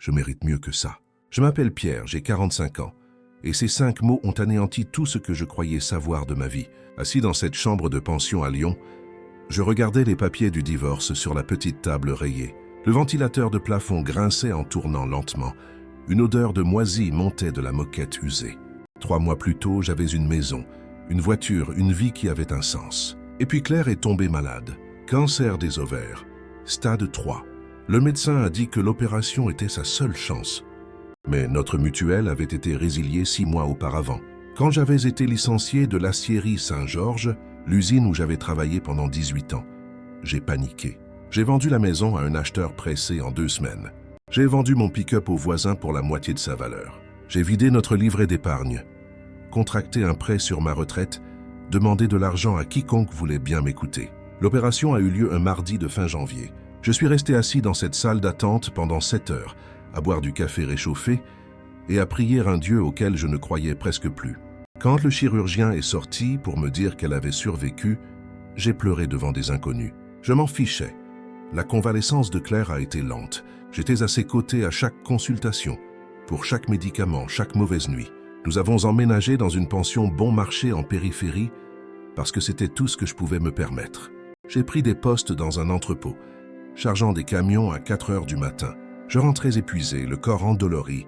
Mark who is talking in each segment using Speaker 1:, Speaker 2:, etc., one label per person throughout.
Speaker 1: Je mérite mieux que ça. Je m'appelle Pierre, j'ai 45 ans. Et ces 5 mots ont anéanti tout ce que je croyais savoir de ma vie. Assis dans cette chambre de pension à Lyon, je regardais les papiers du divorce sur la petite table rayée. Le ventilateur de plafond grinçait en tournant lentement. Une odeur de moisi montait de la moquette usée. 3 mois plus tôt, j'avais une maison, une voiture, une vie qui avait un sens. Et puis Claire est tombée malade. Cancer des ovaires. Stade 3. Le médecin a dit que l'opération était sa seule chance. Mais notre mutuelle avait été résiliée 6 mois auparavant. Quand j'avais été licencié de l'Aciérie Saint-Georges, l'usine où j'avais travaillé pendant 18 ans, j'ai paniqué. J'ai vendu la maison à un acheteur pressé en 2 semaines. J'ai vendu mon pick-up au voisin pour la moitié de sa valeur. J'ai vidé notre livret d'épargne, contracté un prêt sur ma retraite, demandé de l'argent à quiconque voulait bien m'écouter. L'opération a eu lieu un mardi de fin janvier. Je suis resté assis dans cette salle d'attente pendant 7 heures, à boire du café réchauffé et à prier un Dieu auquel je ne croyais presque plus. Quand le chirurgien est sorti pour me dire qu'elle avait survécu, j'ai pleuré devant des inconnus. Je m'en fichais. La convalescence de Claire a été lente. J'étais à ses côtés à chaque consultation, pour chaque médicament, chaque mauvaise nuit. Nous avons emménagé dans une pension bon marché en périphérie parce que c'était tout ce que je pouvais me permettre. J'ai pris des postes dans un entrepôt, chargeant des camions à 4 heures du matin. Je rentrais épuisé, le corps endolori,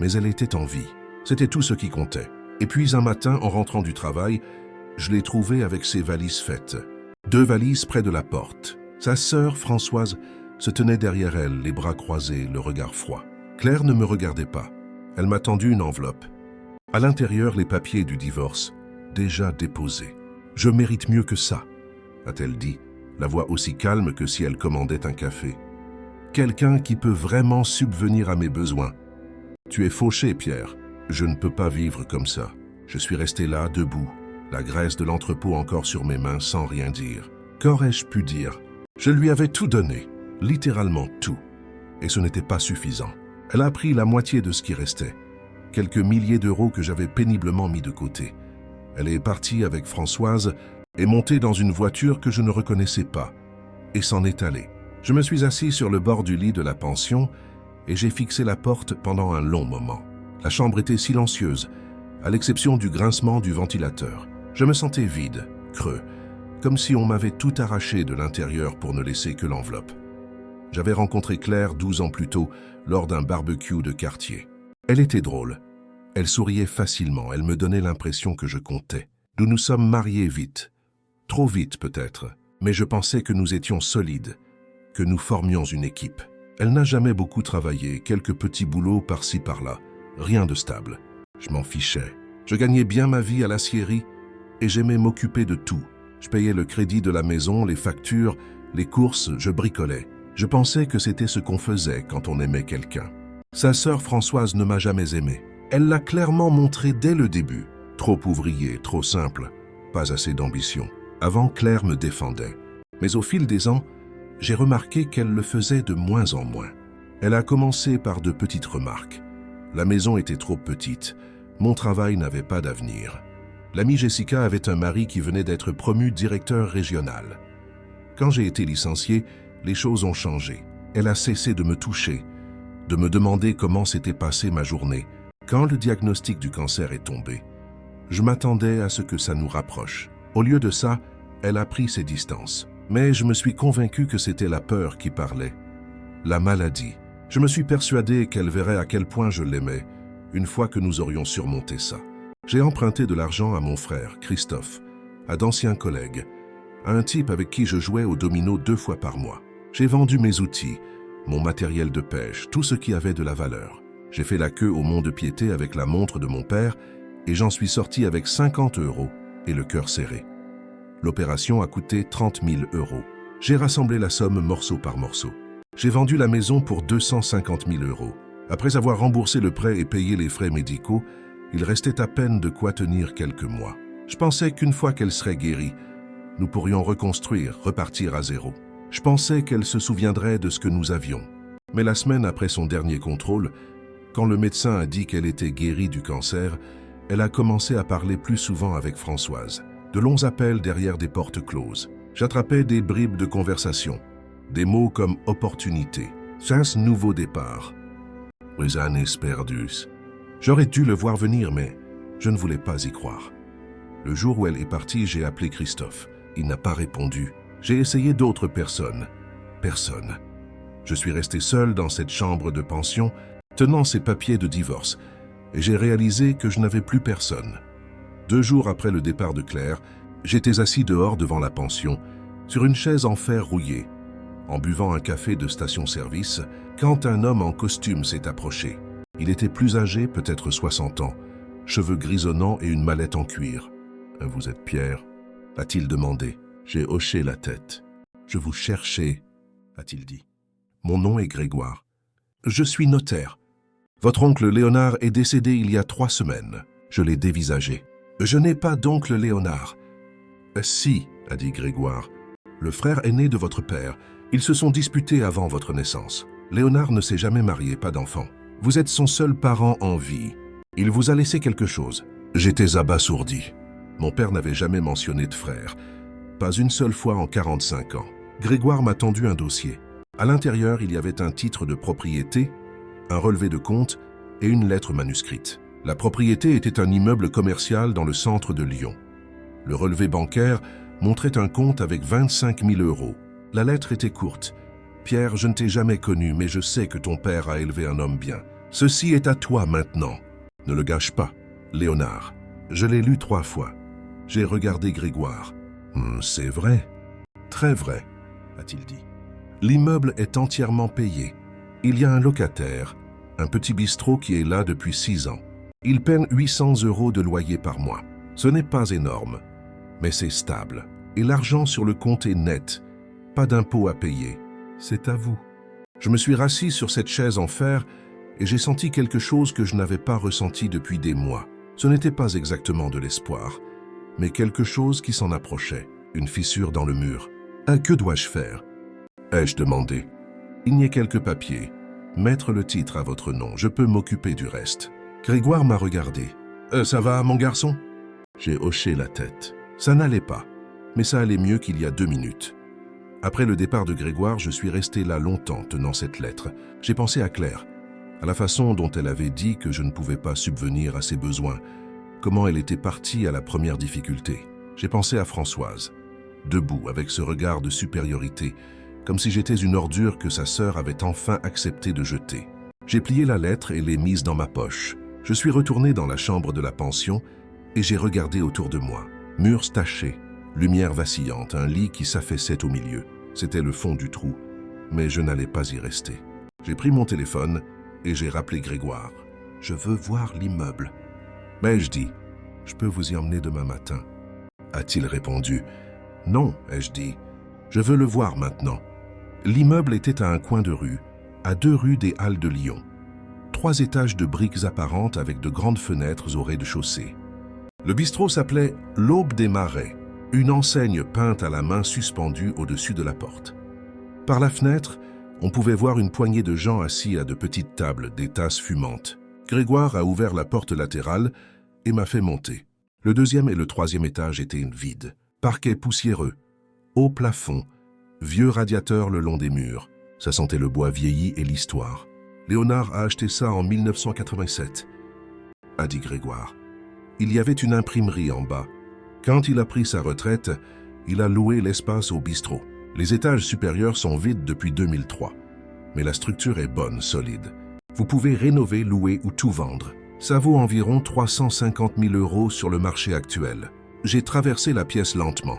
Speaker 1: mais elle était en vie. C'était tout ce qui comptait. Et puis un matin, en rentrant du travail, je l'ai trouvée avec ses valises faites. 2 valises près de la porte. Sa sœur, Françoise, se tenait derrière elle, les bras croisés, le regard froid. Claire ne me regardait pas. Elle m'a tendu une enveloppe. À l'intérieur, les papiers du divorce, déjà déposés. « Je mérite mieux que ça », a-t-elle dit, la voix aussi calme que si elle commandait un café. « Quelqu'un qui peut vraiment subvenir à mes besoins. »« Tu es fauché, Pierre. Je ne peux pas vivre comme ça. » Je suis resté là, debout, la graisse de l'entrepôt encore sur mes mains, sans rien dire. Qu'aurais-je pu dire? Je lui avais tout donné, littéralement tout. Et ce n'était pas suffisant. Elle a pris la moitié de ce qui restait, quelques milliers d'euros que j'avais péniblement mis de côté. Elle est partie avec Françoise et montée dans une voiture que je ne reconnaissais pas, et s'en est allée. Je me suis assis sur le bord du lit de la pension et j'ai fixé la porte pendant un long moment. La chambre était silencieuse, à l'exception du grincement du ventilateur. Je me sentais vide, creux, comme si on m'avait tout arraché de l'intérieur pour ne laisser que l'enveloppe. J'avais rencontré Claire 12 ans plus tôt lors d'un barbecue de quartier. Elle était drôle. Elle souriait facilement, elle me donnait l'impression que je comptais. Nous nous sommes mariés vite. Trop vite peut-être, mais je pensais que nous étions solides, que nous formions une équipe. Elle n'a jamais beaucoup travaillé, quelques petits boulots par-ci par-là, rien de stable. Je m'en fichais. Je gagnais bien ma vie à l'aciérie et j'aimais m'occuper de tout. Je payais le crédit de la maison, les factures, les courses, je bricolais. Je pensais que c'était ce qu'on faisait quand on aimait quelqu'un. Sa sœur Françoise ne m'a jamais aimé. Elle l'a clairement montré dès le début. Trop ouvrier, trop simple, pas assez d'ambition. Avant, Claire me défendait. Mais au fil des ans, j'ai remarqué qu'elle le faisait de moins en moins. Elle a commencé par de petites remarques. La maison était trop petite. Mon travail n'avait pas d'avenir. L'amie Jessica avait un mari qui venait d'être promu directeur régional. Quand j'ai été licencié, les choses ont changé. Elle a cessé de me toucher, de me demander comment s'était passée ma journée. Quand le diagnostic du cancer est tombé, je m'attendais à ce que ça nous rapproche. Au lieu de ça, elle a pris ses distances. Mais je me suis convaincu que c'était la peur qui parlait. La maladie. Je me suis persuadé qu'elle verrait à quel point je l'aimais, une fois que nous aurions surmonté ça. J'ai emprunté de l'argent à mon frère, Christophe, à d'anciens collègues, à un type avec qui je jouais au domino 2 fois par mois. J'ai vendu mes outils, mon matériel de pêche, tout ce qui avait de la valeur. J'ai fait la queue au mont-de-piété avec la montre de mon père et j'en suis sorti avec 50 € et le cœur serré. L'opération a coûté 30 000 €. J'ai rassemblé la somme morceau par morceau. J'ai vendu la maison pour 250 000 €. Après avoir remboursé le prêt et payé les frais médicaux, il restait à peine de quoi tenir quelques mois. Je pensais qu'une fois qu'elle serait guérie, nous pourrions reconstruire, repartir à zéro. Je pensais qu'elle se souviendrait de ce que nous avions. Mais la semaine après son dernier contrôle, quand le médecin a dit qu'elle était guérie du cancer, elle a commencé à parler plus souvent avec Françoise. De longs appels derrière des portes closes. J'attrapais des bribes de conversation. Des mots comme « opportunité »,« chance nouveau départ ». Les années perdues. J'aurais dû le voir venir, mais je ne voulais pas y croire. Le jour où elle est partie, j'ai appelé Christophe. Il n'a pas répondu. J'ai essayé d'autres personnes. Personne. Je suis resté seul dans cette chambre de pension, tenant ces papiers de divorce, et j'ai réalisé que je n'avais plus personne. 2 jours après le départ de Claire, j'étais assis dehors devant la pension, sur une chaise en fer rouillé, en buvant un café de station-service, quand un homme en costume s'est approché. Il était plus âgé, peut-être 60 ans, cheveux grisonnants et une mallette en cuir. « Vous êtes Pierre ?» a-t-il demandé. J'ai hoché la tête. « Je vous cherchais » a-t-il dit. « Mon nom est Grégoire. Je suis notaire. Votre oncle Léonard est décédé il y a 3 semaines. Je l'ai dévisagé. Je n'ai pas d'oncle Léonard. »« Si, » a dit Grégoire. « Le frère aîné de votre père. Ils se sont disputés avant votre naissance. Léonard ne s'est jamais marié, pas d'enfant. Vous êtes son seul parent en vie. Il vous a laissé quelque chose. » J'étais abasourdi. Mon père n'avait jamais mentionné de frère. Pas une seule fois en 45 ans. Grégoire m'a tendu un dossier. À l'intérieur, il y avait un titre de propriété, un relevé de compte et une lettre manuscrite. La propriété était un immeuble commercial dans le centre de Lyon. Le relevé bancaire montrait un compte avec 25 000 €. La lettre était courte. « Pierre, je ne t'ai jamais connu, mais je sais que ton père a élevé un homme bien. Ceci est à toi maintenant. Ne le gâche pas. Léonard. » Je l'ai lu 3 fois. J'ai regardé Grégoire. « C'est vrai. Très vrai, » a-t-il dit. L'immeuble est entièrement payé. Il y a un locataire, un petit bistrot qui est là depuis 6 ans. Il paie 800 € de loyer par mois. Ce n'est pas énorme, mais c'est stable. Et l'argent sur le compte est net. Pas d'impôt à payer. C'est à vous. Je me suis rassis sur cette chaise en fer et j'ai senti quelque chose que je n'avais pas ressenti depuis des mois. Ce n'était pas exactement de l'espoir, mais quelque chose qui s'en approchait. Une fissure dans le mur. « Que dois-je faire ?» ai-je demandé. « Il n'y a quelques papiers. Mettre le titre à votre nom. Je peux m'occuper du reste. » Grégoire m'a regardé. « Ça va, mon garçon ?» J'ai hoché la tête. Ça n'allait pas, mais ça allait mieux qu'il y a 2 minutes. Après le départ de Grégoire, je suis resté là longtemps tenant cette lettre. J'ai pensé à Claire, à la façon dont elle avait dit que je ne pouvais pas subvenir à ses besoins, comment elle était partie à la première difficulté. J'ai pensé à Françoise, debout avec ce regard de supériorité, comme si j'étais une ordure que sa sœur avait enfin accepté de jeter. J'ai plié la lettre et l'ai mise dans ma poche. Je suis retourné dans la chambre de la pension et j'ai regardé autour de moi. Murs tachés, lumière vacillante, un lit qui s'affaissait au milieu. C'était le fond du trou, mais je n'allais pas y rester. J'ai pris mon téléphone et j'ai rappelé Grégoire. « Je veux voir l'immeuble. » « Mais je dis, je peux vous y emmener demain matin. » A-t-il répondu. « Non, ai-je dit, je veux le voir maintenant. » L'immeuble était à un coin de rue, à 2 rues des Halles de Lyon. 3 étages de briques apparentes avec de grandes fenêtres au rez-de-chaussée. Le bistrot s'appelait « L'Aube des Marais », une enseigne peinte à la main suspendue au-dessus de la porte. Par la fenêtre, on pouvait voir une poignée de gens assis à de petites tables, des tasses fumantes. Grégoire a ouvert la porte latérale et m'a fait monter. Le 2e et le 3e étage étaient vides. Parquet poussiéreux, haut plafond, vieux radiateur le long des murs. Ça sentait le bois vieilli et l'histoire. Léonard a acheté ça en 1987, a dit Grégoire. Il y avait une imprimerie en bas. Quand il a pris sa retraite, il a loué l'espace au bistrot. Les étages supérieurs sont vides depuis 2003. Mais la structure est bonne, solide. Vous pouvez rénover, louer ou tout vendre. Ça vaut environ 350 000 € sur le marché actuel. J'ai traversé la pièce lentement.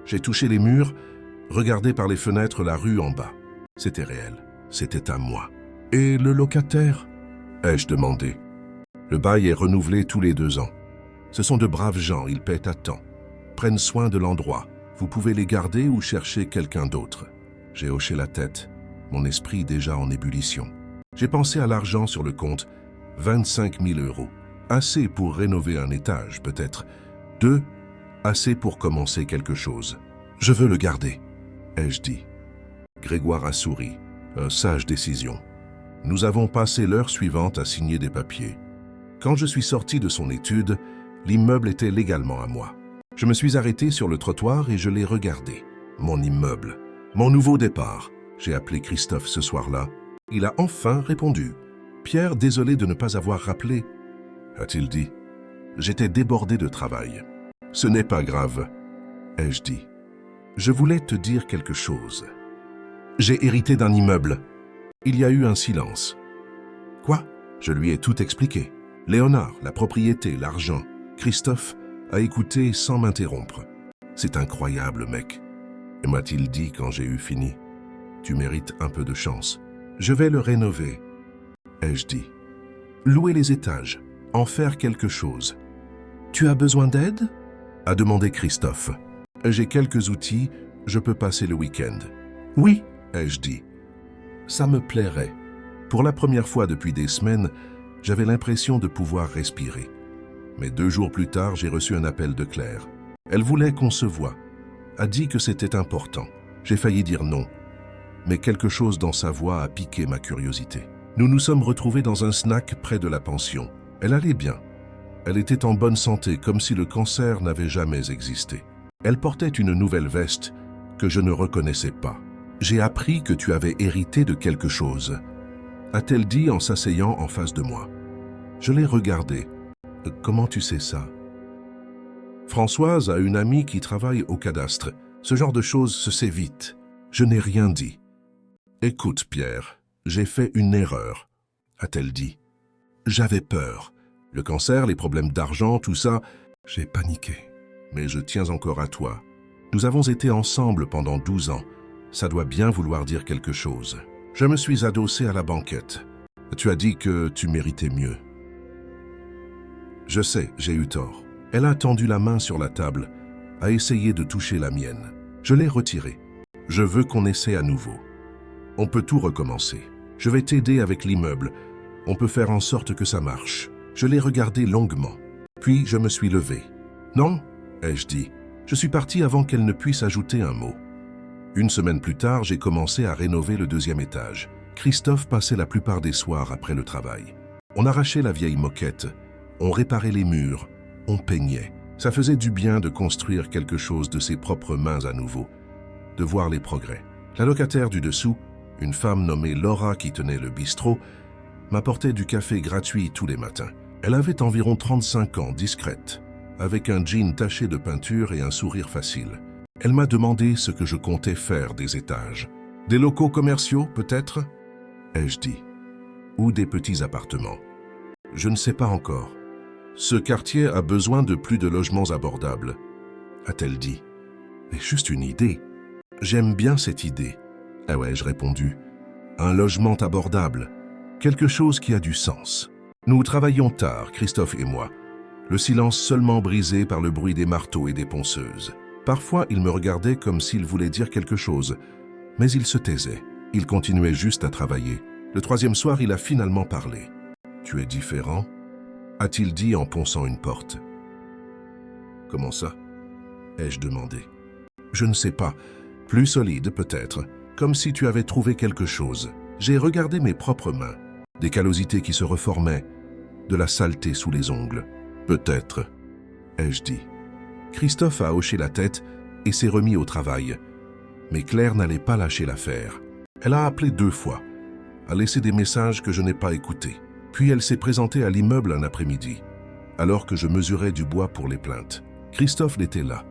Speaker 1: J'ai touché les murs, regardé par les fenêtres la rue en bas. C'était réel. C'était à moi. « Et le locataire ?» ai-je demandé. « Le bail est renouvelé tous les 2 ans. Ce sont de braves gens, ils paient à temps. Prennent soin de l'endroit. Vous pouvez les garder ou chercher quelqu'un d'autre. » J'ai hoché la tête, mon esprit déjà en ébullition. J'ai pensé à l'argent sur le compte, 25 000 €. Assez pour rénover un étage, peut-être. 2, assez pour commencer quelque chose. « Je veux le garder, » ai-je dit. Grégoire a souri. Sage décision. Nous avons passé l'heure suivante à signer des papiers. Quand je suis sorti de son étude, l'immeuble était légalement à moi. Je me suis arrêté sur le trottoir et je l'ai regardé. Mon immeuble. Mon nouveau départ. J'ai appelé Christophe ce soir-là. Il a enfin répondu. Pierre, désolé de ne pas avoir rappelé, a-t-il dit. J'étais débordé de travail. Ce n'est pas grave, ai-je dit. Je voulais te dire quelque chose. J'ai hérité d'un immeuble. Il y a eu un silence. Quoi? Je lui ai tout expliqué. Léonard, la propriété, l'argent. Christophe a écouté sans m'interrompre. C'est incroyable, mec. Et m'a-t-il dit quand j'ai eu fini. Tu mérites un peu de chance. Je vais le rénover, ai-je dit. Louer les étages, en faire quelque chose. Tu as besoin d'aide? A demandé Christophe. J'ai quelques outils, je peux passer le week-end. Oui, ai-je dit. Ça me plairait. Pour la première fois depuis des semaines, j'avais l'impression de pouvoir respirer. Mais 2 jours plus tard, j'ai reçu un appel de Claire. Elle voulait qu'on se voie, a dit que c'était important. J'ai failli dire non, mais quelque chose dans sa voix a piqué ma curiosité. Nous nous sommes retrouvés dans un snack près de la pension. Elle allait bien. Elle était en bonne santé, comme si le cancer n'avait jamais existé. Elle portait une nouvelle veste que je ne reconnaissais pas. J'ai appris que tu avais hérité de quelque chose, a-t-elle dit en s'asseyant en face de moi. Je l'ai regardée. Comment tu sais ça? Françoise a une amie qui travaille au cadastre. Ce genre de choses se sait vite. Je n'ai rien dit. Écoute, Pierre, j'ai fait une erreur, a-t-elle dit. J'avais peur. Le cancer, les problèmes d'argent, tout ça, j'ai paniqué. Mais je tiens encore à toi. Nous avons été ensemble pendant 12 ans. Ça doit bien vouloir dire quelque chose. Je me suis adossé à la banquette. Tu as dit que tu méritais mieux. Je sais, j'ai eu tort. Elle a tendu la main sur la table, a essayé de toucher la mienne. Je l'ai retirée. Je veux qu'on essaie à nouveau. On peut tout recommencer. Je vais t'aider avec l'immeuble. On peut faire en sorte que ça marche. Je l'ai regardée longuement. Puis je me suis levé. Non, ai-je dit. Je suis parti avant qu'elle ne puisse ajouter un mot. 1 semaine plus tard, j'ai commencé à rénover le 2e étage. Christophe passait la plupart des soirs après le travail. On arrachait la vieille moquette. On réparait les murs. On peignait. Ça faisait du bien de construire quelque chose de ses propres mains à nouveau. De voir les progrès. La locataire du dessous, une femme nommée Laura qui tenait le bistrot, m'apportait du café gratuit tous les matins. Elle avait environ 35 ans, discrète, avec un jean taché de peinture et un sourire facile. Elle m'a demandé ce que je comptais faire des étages. Des locaux commerciaux, peut-être, ai-je dit. Ou des petits appartements. Je ne sais pas encore. Ce quartier a besoin de plus de logements abordables, a-t-elle dit. Mais juste une idée. J'aime bien cette idée. Ah ouais, ai-je répondu. Un logement abordable. Quelque chose qui a du sens. Nous travaillions tard, Christophe et moi. Le silence seulement brisé par le bruit des marteaux et des ponceuses. Parfois, il me regardait comme s'il voulait dire quelque chose, mais il se taisait. Il continuait juste à travailler. Le 3e soir, il a finalement parlé. « Tu es différent ?» a-t-il dit en ponçant une porte. « Comment ça ?» ai-je demandé. « Je ne sais pas. Plus solide, peut-être. Comme si tu avais trouvé quelque chose. J'ai regardé mes propres mains. Des callosités qui se reformaient. De la saleté sous les ongles. Peut-être, ai-je dit. Christophe a hoché la tête et s'est remis au travail. Mais Claire n'allait pas lâcher l'affaire. Elle a appelé 2 fois, a laissé des messages que je n'ai pas écoutés. Puis elle s'est présentée à l'immeuble un après-midi, alors que je mesurais du bois pour les plaintes. Christophe l'était là.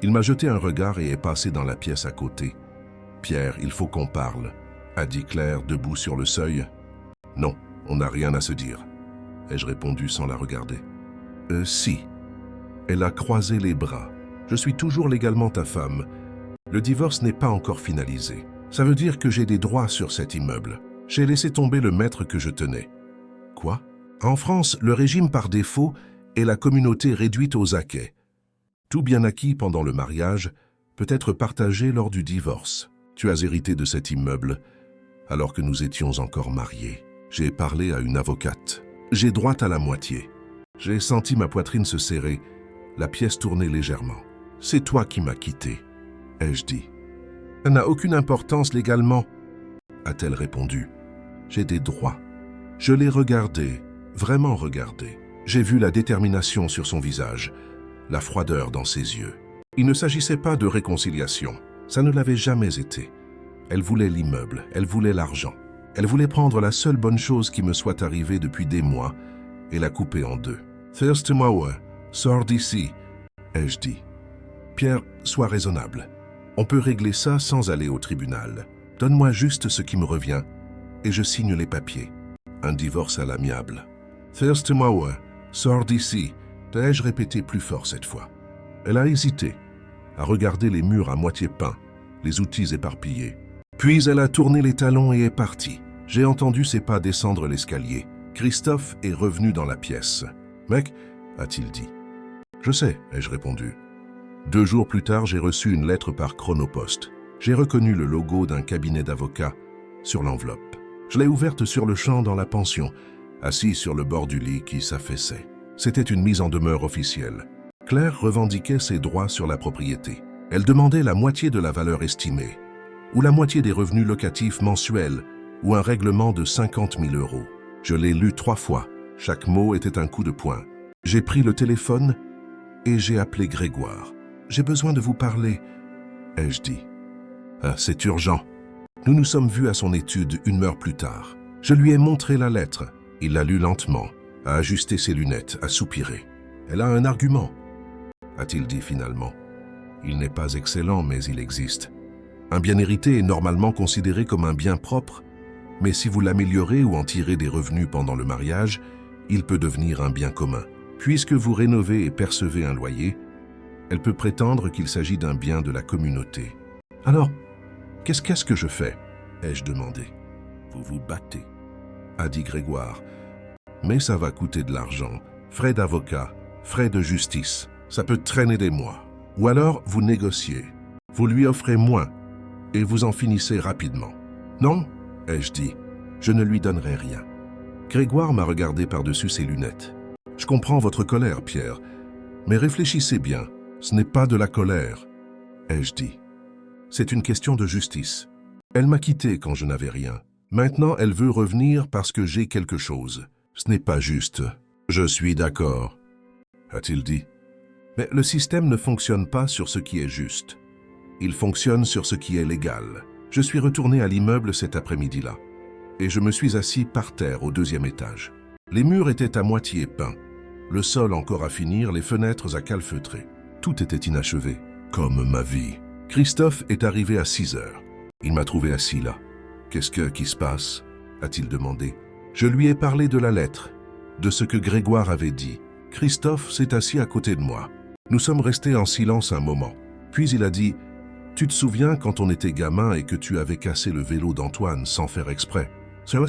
Speaker 1: Il m'a jeté un regard et est passé dans la pièce à côté. « Pierre, il faut qu'on parle », a dit Claire debout sur le seuil. « Non, on n'a rien à se dire », ai-je répondu sans la regarder. « Si. » Elle a croisé les bras. « Je suis toujours légalement ta femme. Le divorce n'est pas encore finalisé. Ça veut dire que j'ai des droits sur cet immeuble. J'ai laissé tomber le maître que je tenais. » Quoi? En France, le régime par défaut est la communauté réduite aux acquêts. Tout bien acquis pendant le mariage peut être partagé lors du divorce. Tu as hérité de cet immeuble alors que nous étions encore mariés. J'ai parlé à une avocate. J'ai droit à la moitié. J'ai senti ma poitrine se serrer, la pièce tourner légèrement. « C'est toi qui m'as quitté », ai-je dit. « Ça n'a aucune importance légalement », a-t-elle répondu. « J'ai des droits. » Je l'ai regardé, vraiment regardé. J'ai vu la détermination sur son visage, la froideur dans ses yeux. Il ne s'agissait pas de réconciliation. Ça ne l'avait jamais été. Elle voulait l'immeuble, elle voulait l'argent. Elle voulait prendre la seule bonne chose qui me soit arrivée depuis des mois et la couper en deux. « Thurston, sors d'ici », ai-je dit. « Pierre, sois raisonnable. On peut régler ça sans aller au tribunal. Donne-moi juste ce qui me revient et je signe les papiers. Un divorce à l'amiable. »« Thurston, sors d'ici », ai-je répété plus fort cette fois. Elle a hésité, à regarder les murs à moitié peints, les outils éparpillés. Puis elle a tourné les talons et est partie. J'ai entendu ses pas descendre l'escalier. Christophe est revenu dans la pièce. « Mec, a-t-il dit. « Je sais, ai-je répondu. 2 jours plus tard, j'ai reçu une lettre par Chronopost. J'ai reconnu le logo d'un cabinet d'avocats sur l'enveloppe. Je l'ai ouverte sur le champ dans la pension, assis sur le bord du lit qui s'affaissait. C'était une mise en demeure officielle. Claire revendiquait ses droits sur la propriété. Elle demandait la moitié de la valeur estimée, ou la moitié des revenus locatifs mensuels, ou un règlement de 50 000 €. Je l'ai lu 3 fois. Chaque mot était un coup de poing. J'ai pris le téléphone et j'ai appelé Grégoire. « J'ai besoin de vous parler, » ai-je dit. « Ah, c'est urgent. » Nous nous sommes vus à son étude 1 heure plus tard. Je lui ai montré la lettre. Il l'a lue lentement, a ajusté ses lunettes, a soupiré. « Elle a un argument, » a-t-il dit finalement. « Il n'est pas excellent, mais il existe. Un bien hérité est normalement considéré comme un bien propre, mais si vous l'améliorez ou en tirez des revenus pendant le mariage, il peut devenir un bien commun. Puisque vous rénovez et percevez un loyer, elle peut prétendre qu'il s'agit d'un bien de la communauté. « Alors, qu'est-ce que je fais ?» ai-je demandé. « Vous vous battez, » a dit Grégoire. « Mais ça va coûter de l'argent, frais d'avocat, frais de justice. Ça peut traîner des mois. Ou alors, vous négociez. Vous lui offrez moins et vous en finissez rapidement. »« Non, » ai-je dit, « je ne lui donnerai rien. » Grégoire m'a regardé par-dessus ses lunettes. « Je comprends votre colère, Pierre, mais réfléchissez bien. Ce n'est pas de la colère, » ai-je dit. « C'est une question de justice. Elle m'a quitté quand je n'avais rien. Maintenant, elle veut revenir parce que j'ai quelque chose. Ce n'est pas juste. »« Je suis d'accord, » a-t-il dit. « Mais le système ne fonctionne pas sur ce qui est juste. Il fonctionne sur ce qui est légal. Je suis retourné à l'immeuble cet après-midi-là et je me suis assis par terre au 2e étage. Les murs étaient à moitié peints, le sol encore à finir, les fenêtres à calfeutrer. Tout était inachevé, comme ma vie. Christophe est arrivé à 6 heures. Il m'a trouvé assis là. « Qu'est-ce qui se passe ?» a-t-il demandé. Je lui ai parlé de la lettre, de ce que Grégoire avait dit. Christophe s'est assis à côté de moi. Nous sommes restés en silence un moment. Puis il a dit « Tu te souviens quand on était gamin et que tu avais cassé le vélo d'Antoine sans faire exprès ?» « Je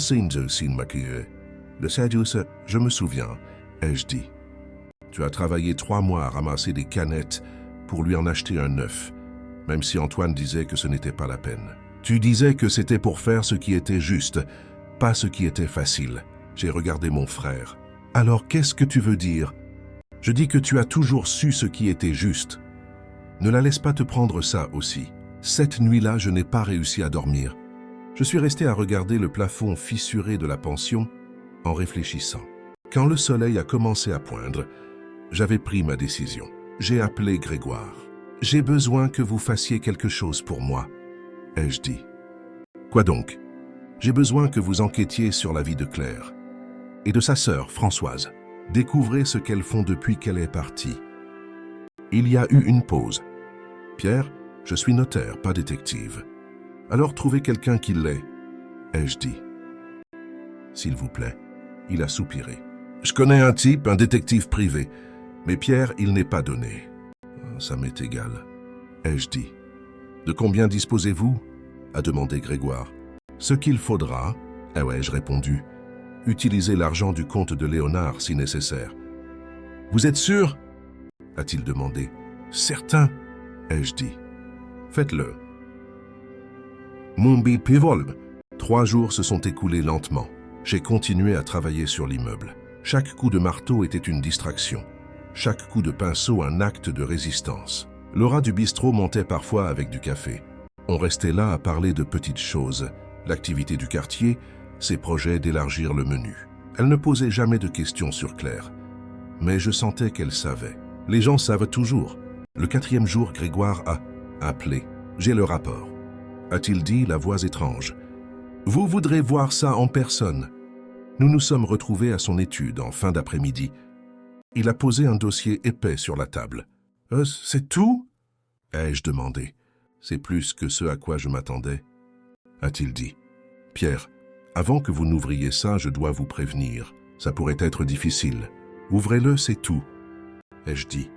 Speaker 1: me souviens, » ai-je dit. « Tu as travaillé 3 mois à ramasser des canettes pour lui en acheter un neuf, même si Antoine disait que ce n'était pas la peine. Tu disais que c'était pour faire ce qui était juste, pas ce qui était facile. » J'ai regardé mon frère. « Alors qu'est-ce que tu veux dire ?»« Je dis que tu as toujours su ce qui était juste. Ne la laisse pas te prendre ça aussi. Cette nuit-là, je n'ai pas réussi à dormir. Je suis resté à regarder le plafond fissuré de la pension en réfléchissant. Quand le soleil a commencé à poindre, j'avais pris ma décision. J'ai appelé Grégoire. « J'ai besoin que vous fassiez quelque chose pour moi, » ai-je dit. « Quoi donc ?»« J'ai besoin que vous enquêtiez sur la vie de Claire et de sa sœur, Françoise. Découvrez ce qu'elles font depuis qu'elle est partie. » Il y a eu une pause. « Pierre, je suis notaire, pas détective. Alors trouvez quelqu'un qui l'est, » ai-je dit. « S'il vous plaît. » Il a soupiré. « Je connais un type, un détective privé, mais Pierre, il n'est pas donné. »« Ça m'est égal, » ai-je dit. « De combien disposez-vous » a demandé Grégoire. « Ce qu'il faudra, » ai-je répondu. « Utilisez l'argent du compte de Léonard si nécessaire. »« Vous êtes sûr » a-t-il demandé. « Certain, » ai-je dit. « Faites-le. » Mumbi Pivol. 3 jours se sont écoulés lentement. J'ai continué à travailler sur l'immeuble. Chaque coup de marteau était une distraction. Chaque coup de pinceau un acte de résistance. Laura du bistrot montait parfois avec du café. On restait là à parler de petites choses, l'activité du quartier, ses projets d'élargir le menu. Elle ne posait jamais de questions sur Claire. Mais je sentais qu'elle savait. Les gens savent toujours. Le 4e jour, Grégoire a appelé. J'ai le rapport. A-t-il dit, la voix étrange. Vous voudrez voir ça en personne. Nous nous sommes retrouvés à son étude en fin d'après-midi. Il a posé un dossier épais sur la table. « C'est tout ?» ai-je demandé. « C'est plus que ce à quoi je m'attendais. » a-t-il dit. « Pierre, avant que vous n'ouvriez ça, je dois vous prévenir. Ça pourrait être difficile. Ouvrez-le, c'est tout. » ai-je dit.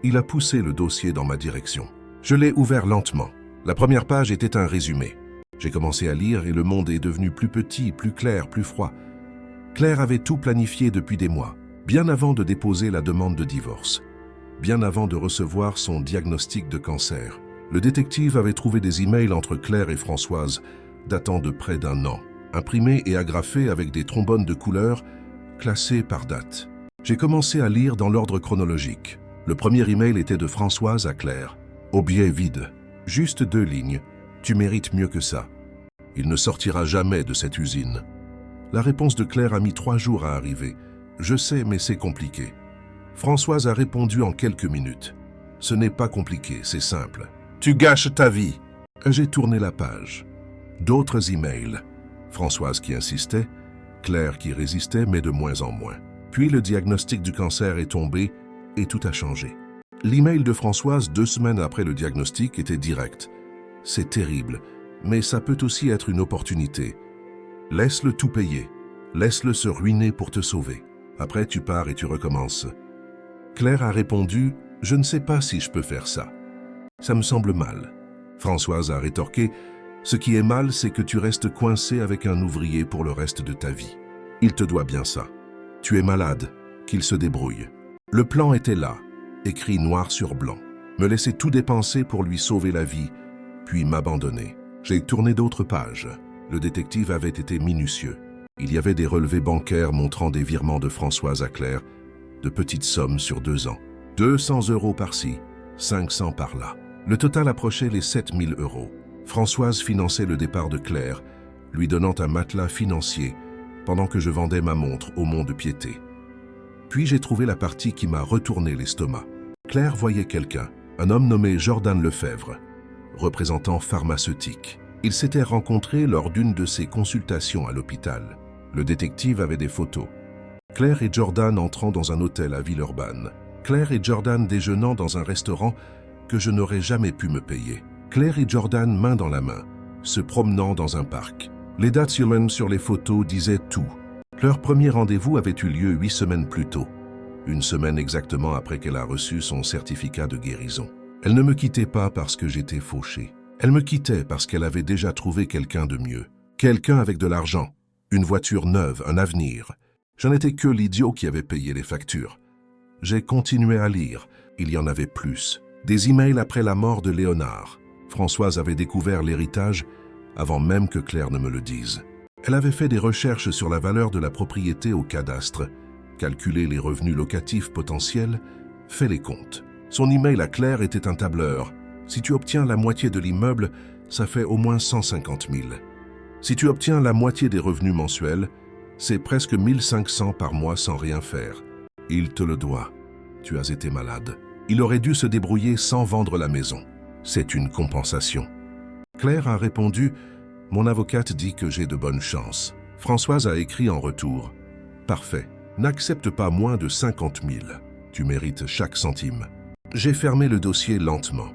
Speaker 1: Il a poussé le dossier dans ma direction. Je l'ai ouvert lentement. La première page était un résumé. J'ai commencé à lire et le monde est devenu plus petit, plus clair, plus froid. Claire avait tout planifié depuis des mois, bien avant de déposer la demande de divorce, bien avant de recevoir son diagnostic de cancer. Le détective avait trouvé des emails entre Claire et Françoise, datant de près d'un an, imprimés et agrafés avec des trombones de couleur, classés par date. J'ai commencé à lire dans l'ordre chronologique. Le premier email était de Françoise à Claire. Au biais vide. Juste 2 lignes. Tu mérites mieux que ça. Il ne sortira jamais de cette usine. La réponse de Claire a mis 3 jours à arriver. Je sais, mais c'est compliqué. Françoise a répondu en quelques minutes. Ce n'est pas compliqué, c'est simple. Tu gâches ta vie. J'ai tourné la page. D'autres emails. Françoise qui insistait, Claire qui résistait, mais de moins en moins. Puis le diagnostic du cancer est tombé et tout a changé. L'email de Françoise 2 semaines après le diagnostic était direct. C'est terrible, mais ça peut aussi être une opportunité. Laisse-le tout payer. Laisse-le se ruiner pour te sauver. Après, tu pars et tu recommences. Claire a répondu « Je ne sais pas si je peux faire ça. Ça me semble mal. » Françoise a rétorqué « Ce qui est mal, c'est que tu restes coincé avec un ouvrier pour le reste de ta vie. Il te doit bien ça. Tu es malade, qu'il se débrouille. » Le plan était là, écrit noir sur blanc. Me laisser tout dépenser pour lui sauver la vie, puis m'abandonner. J'ai tourné d'autres pages. Le détective avait été minutieux. Il y avait des relevés bancaires montrant des virements de Françoise à Claire, de petites sommes sur 2 ans. 200 € par-ci, 500 par-là. Le total approchait les 7000 €. Françoise finançait le départ de Claire, lui donnant un matelas financier, pendant que je vendais ma montre au Mont-de-Piété. Puis j'ai trouvé la partie qui m'a retourné l'estomac. Claire voyait quelqu'un, un homme nommé Jordan Lefebvre, représentant pharmaceutique. Ils s'étaient rencontrés lors d'une de ses consultations à l'hôpital. Le détective avait des photos. Claire et Jordan entrant dans un hôtel à Villeurbanne. Claire et Jordan déjeunant dans un restaurant que je n'aurais jamais pu me payer. Claire et Jordan main dans la main, se promenant dans un parc. Les dates sur les photos disaient tout. Leur premier rendez-vous avait eu lieu 8 semaines plus tôt, 1 semaine exactement après qu'elle a reçu son certificat de guérison. Elle ne me quittait pas parce que j'étais fauché. Elle me quittait parce qu'elle avait déjà trouvé quelqu'un de mieux. Quelqu'un avec de l'argent, une voiture neuve, un avenir. Je n'étais que l'idiot qui avait payé les factures. J'ai continué à lire. Il y en avait plus. Des emails après la mort de Léonard. Françoise avait découvert l'héritage avant même que Claire ne me le dise. Elle avait fait des recherches sur la valeur de la propriété au cadastre, calculé les revenus locatifs potentiels, fait les comptes. Son email à Claire était un tableur. Si tu obtiens la moitié de l'immeuble, ça fait au moins 150 000. Si tu obtiens la moitié des revenus mensuels, c'est presque 1500 par mois sans rien faire. Il te le doit. Tu as été malade. Il aurait dû se débrouiller sans vendre la maison. C'est une compensation. Claire a répondu « Mon avocate dit que j'ai de bonnes chances. » Françoise a écrit en retour « Parfait. N'accepte pas moins de 50 000. Tu mérites chaque centime. » J'ai fermé le dossier lentement.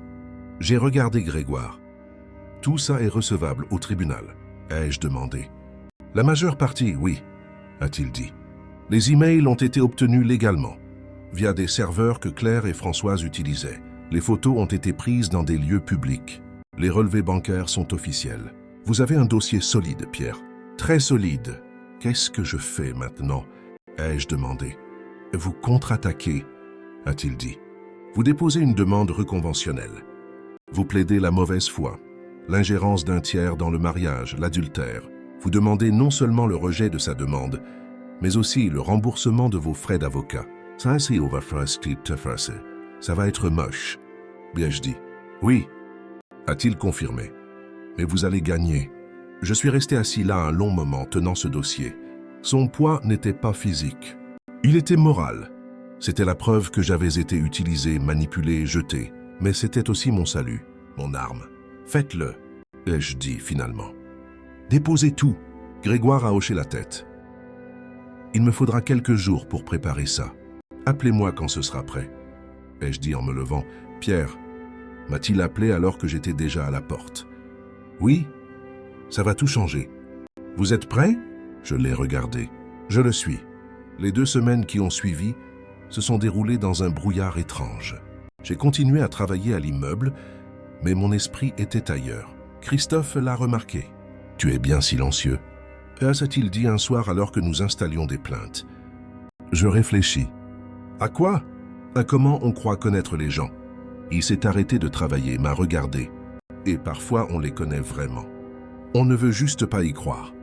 Speaker 1: J'ai regardé Grégoire. « Tout ça est recevable au tribunal ?» ai-je demandé. « La majeure partie, oui. » a-t-il dit. Les emails ont été obtenus légalement, via des serveurs que Claire et Françoise utilisaient. Les photos ont été prises dans des lieux publics. Les relevés bancaires sont officiels. Vous avez un dossier solide, Pierre. Très solide. Qu'est-ce que je fais maintenant? Ai-je demandé. Vous contre-attaquez, a-t-il dit. Vous déposez une demande reconventionnelle. Vous plaidez la mauvaise foi, l'ingérence d'un tiers dans le mariage, l'adultère. Vous demandez non seulement le rejet de sa demande, mais aussi le remboursement de vos frais d'avocat. Ça, c'est ça va être moche. Bien, je dis. Oui, a-t-il confirmé. Mais vous allez gagner. Je suis resté assis là un long moment tenant ce dossier. Son poids n'était pas physique. Il était moral. C'était la preuve que j'avais été utilisé, manipulé, jeté. Mais c'était aussi mon salut, mon arme. Faites-le, ai-je dit finalement. Déposez tout. Grégoire a hoché la tête. Il me faudra quelques jours pour préparer ça. Appelez-moi quand ce sera prêt. Ai-je dit en me levant. Pierre, m'a-t-il appelé alors que j'étais déjà à la porte. Oui, ça va tout changer. Vous êtes prêt? Je l'ai regardé. Je le suis. Les 2 semaines qui ont suivi se sont déroulées dans un brouillard étrange. J'ai continué à travailler à l'immeuble, mais mon esprit était ailleurs. Christophe l'a remarqué. « Tu es bien silencieux », a-t-il dit un soir alors que nous installions des plaintes. Je réfléchis. À quoi? À comment on croit connaître les gens. Il s'est arrêté de travailler, m'a regardé. Et parfois on les connaît vraiment. On ne veut juste pas y croire.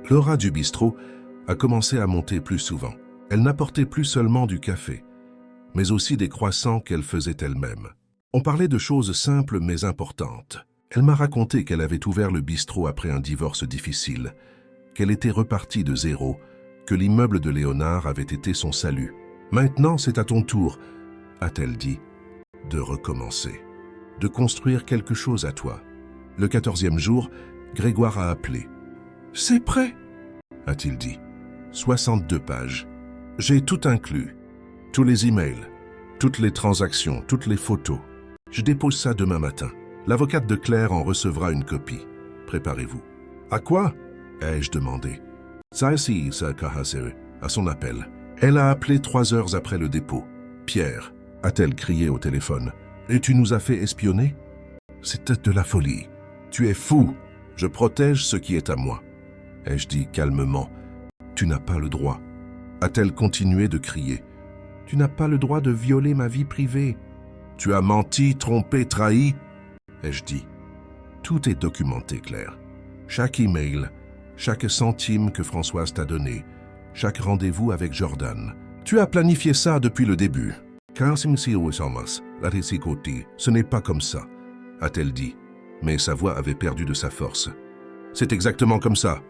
Speaker 1: Laura du bistrot a commencé à monter plus souvent. Elle n'apportait plus seulement du café, mais aussi des croissants qu'elle faisait elle-même. On parlait de choses simples mais importantes. Elle m'a raconté qu'elle avait ouvert le bistrot après un divorce difficile, qu'elle était repartie de zéro, que l'immeuble de Léonard avait été son salut. « Maintenant, c'est à ton tour », a-t-elle dit, « de recommencer, de construire quelque chose à toi. » Le 14e jour, Grégoire a appelé. « C'est prêt », a-t-il dit. 62 pages. J'ai tout inclus. Tous les emails, toutes les transactions, toutes les photos. Je dépose ça demain matin. L'avocate de Claire en recevra une copie. Préparez-vous. À quoi? Ai-je demandé. À son appel. Elle a appelé 3 heures après le dépôt. Pierre, a-t-elle crié au téléphone. Et tu nous as fait espionner? C'était de la folie. Tu es fou. Je protège ce qui est à moi. Ai-je dit calmement. Tu n'as pas le droit. A-t-elle continué de crier. Tu n'as pas le droit de violer ma vie privée. Tu as menti, trompé, trahi. Ai-je dit. Tout est documenté, Claire. Chaque email, chaque centime que Françoise t'a donné, chaque rendez-vous avec Jordan. Tu as planifié ça depuis le début. Ce n'est pas comme ça, a-t-elle dit, mais sa voix avait perdu de sa force. C'est exactement comme ça,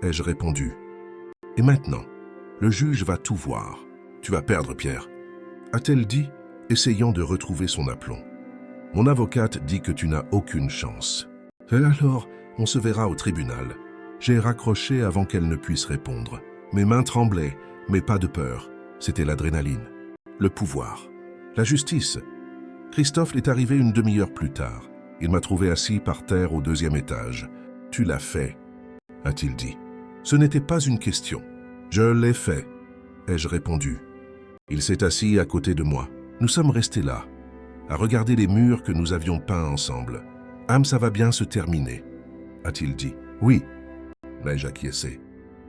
Speaker 1: ai-je répondu. Et maintenant, le juge va tout voir. Tu vas perdre, Pierre, a-t-elle dit, essayant de retrouver son aplomb. Mon avocate dit que tu n'as aucune chance. Et alors, on se verra au tribunal. J'ai raccroché avant qu'elle ne puisse répondre. Mes mains tremblaient, mais pas de peur. C'était l'adrénaline, le pouvoir, la justice. Christophe est arrivé une demi-heure plus tard. Il m'a trouvé assis par terre au 2e étage. « Tu l'as fait », a-t-il dit. Ce n'était pas une question. « Je l'ai fait », ai-je répondu. Il s'est assis à côté de moi. Nous sommes restés là, à regarder les murs que nous avions peints ensemble. « Ça va bien se terminer », a-t-il dit. « Oui », ai-je acquiescé.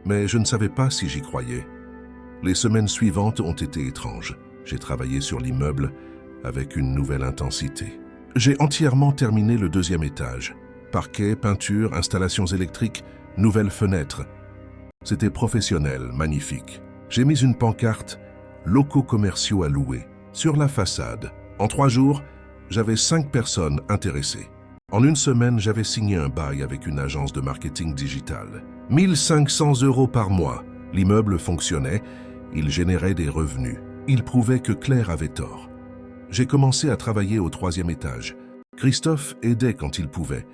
Speaker 1: Mais je ne savais pas si j'y croyais. Les semaines suivantes ont été étranges. J'ai travaillé sur l'immeuble avec une nouvelle intensité. J'ai entièrement terminé le 2e étage. Parquet, peinture, installations électriques, nouvelles fenêtres. C'était professionnel, magnifique. J'ai mis une pancarte « Locaux commerciaux à louer » sur la façade. En 3 jours, j'avais 5 personnes intéressées. En 1 semaine, j'avais signé un bail avec une agence de marketing digital. 1 500 € par mois. L'immeuble fonctionnait, il générait des revenus. Il prouvait que Claire avait tort. J'ai commencé à travailler au 3e étage. Christophe aidait quand il pouvait,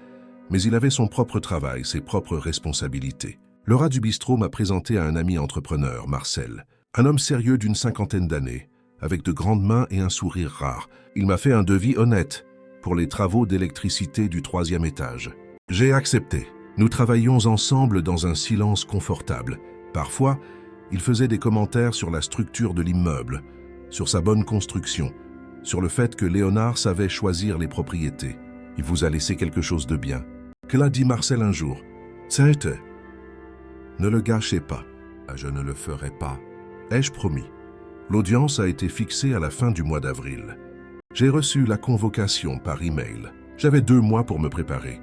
Speaker 1: mais il avait son propre travail, ses propres responsabilités. Laura du bistrot m'a présenté à un ami entrepreneur, Marcel, un homme sérieux d'une 50aine d'années, avec de grandes mains et un sourire rare. Il m'a fait un devis honnête pour les travaux d'électricité du 3e étage. J'ai accepté. Nous travaillions ensemble dans un silence confortable. Parfois, il faisait des commentaires sur la structure de l'immeuble, sur sa bonne construction, sur le fait que Léonard savait choisir les propriétés. Il vous a laissé quelque chose de bien. Que l'a dit Marcel un jour. C'était. Ne le gâchez pas. Je ne le ferai pas. Ai-je promis. L'audience a été fixée à la fin du mois d'avril. J'ai reçu la convocation par email. J'avais 2 mois pour me préparer.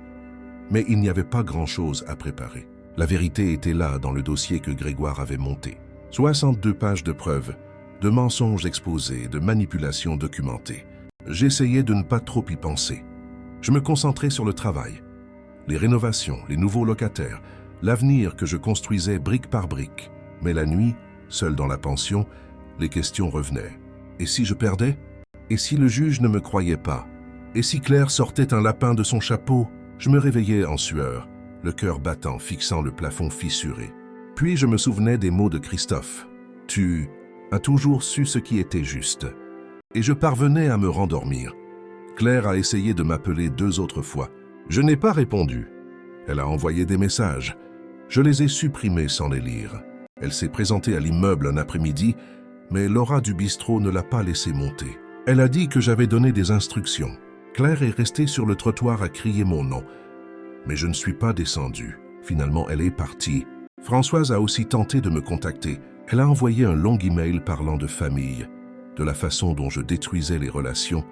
Speaker 1: Mais il n'y avait pas grand-chose à préparer. La vérité était là dans le dossier que Grégoire avait monté. 62 pages de preuves, de mensonges exposés, de manipulations documentées. J'essayais de ne pas trop y penser. Je me concentrais sur le travail, les rénovations, les nouveaux locataires, l'avenir que je construisais brique par brique. Mais la nuit, seul dans la pension, les questions revenaient. Et si je perdais? Et si le juge ne me croyait pas? Et si Claire sortait un lapin de son chapeau? Je me réveillais en sueur, le cœur battant, fixant le plafond fissuré. Puis je me souvenais des mots de Christophe. « Tu as toujours su ce qui était juste. » Et je parvenais à me rendormir. Claire a essayé de m'appeler 2 autres fois. Je n'ai pas répondu. Elle a envoyé des messages. Je les ai supprimés sans les lire. Elle s'est présentée à l'immeuble un après-midi, mais Laura du bistrot ne l'a pas laissée monter. Elle a dit que j'avais donné des instructions. Claire est restée sur le trottoir à crier mon nom. Mais je ne suis pas descendu. Finalement, elle est partie. Françoise a aussi tenté de me contacter. Elle a envoyé un long email parlant de famille, de la façon dont je détruisais les relations,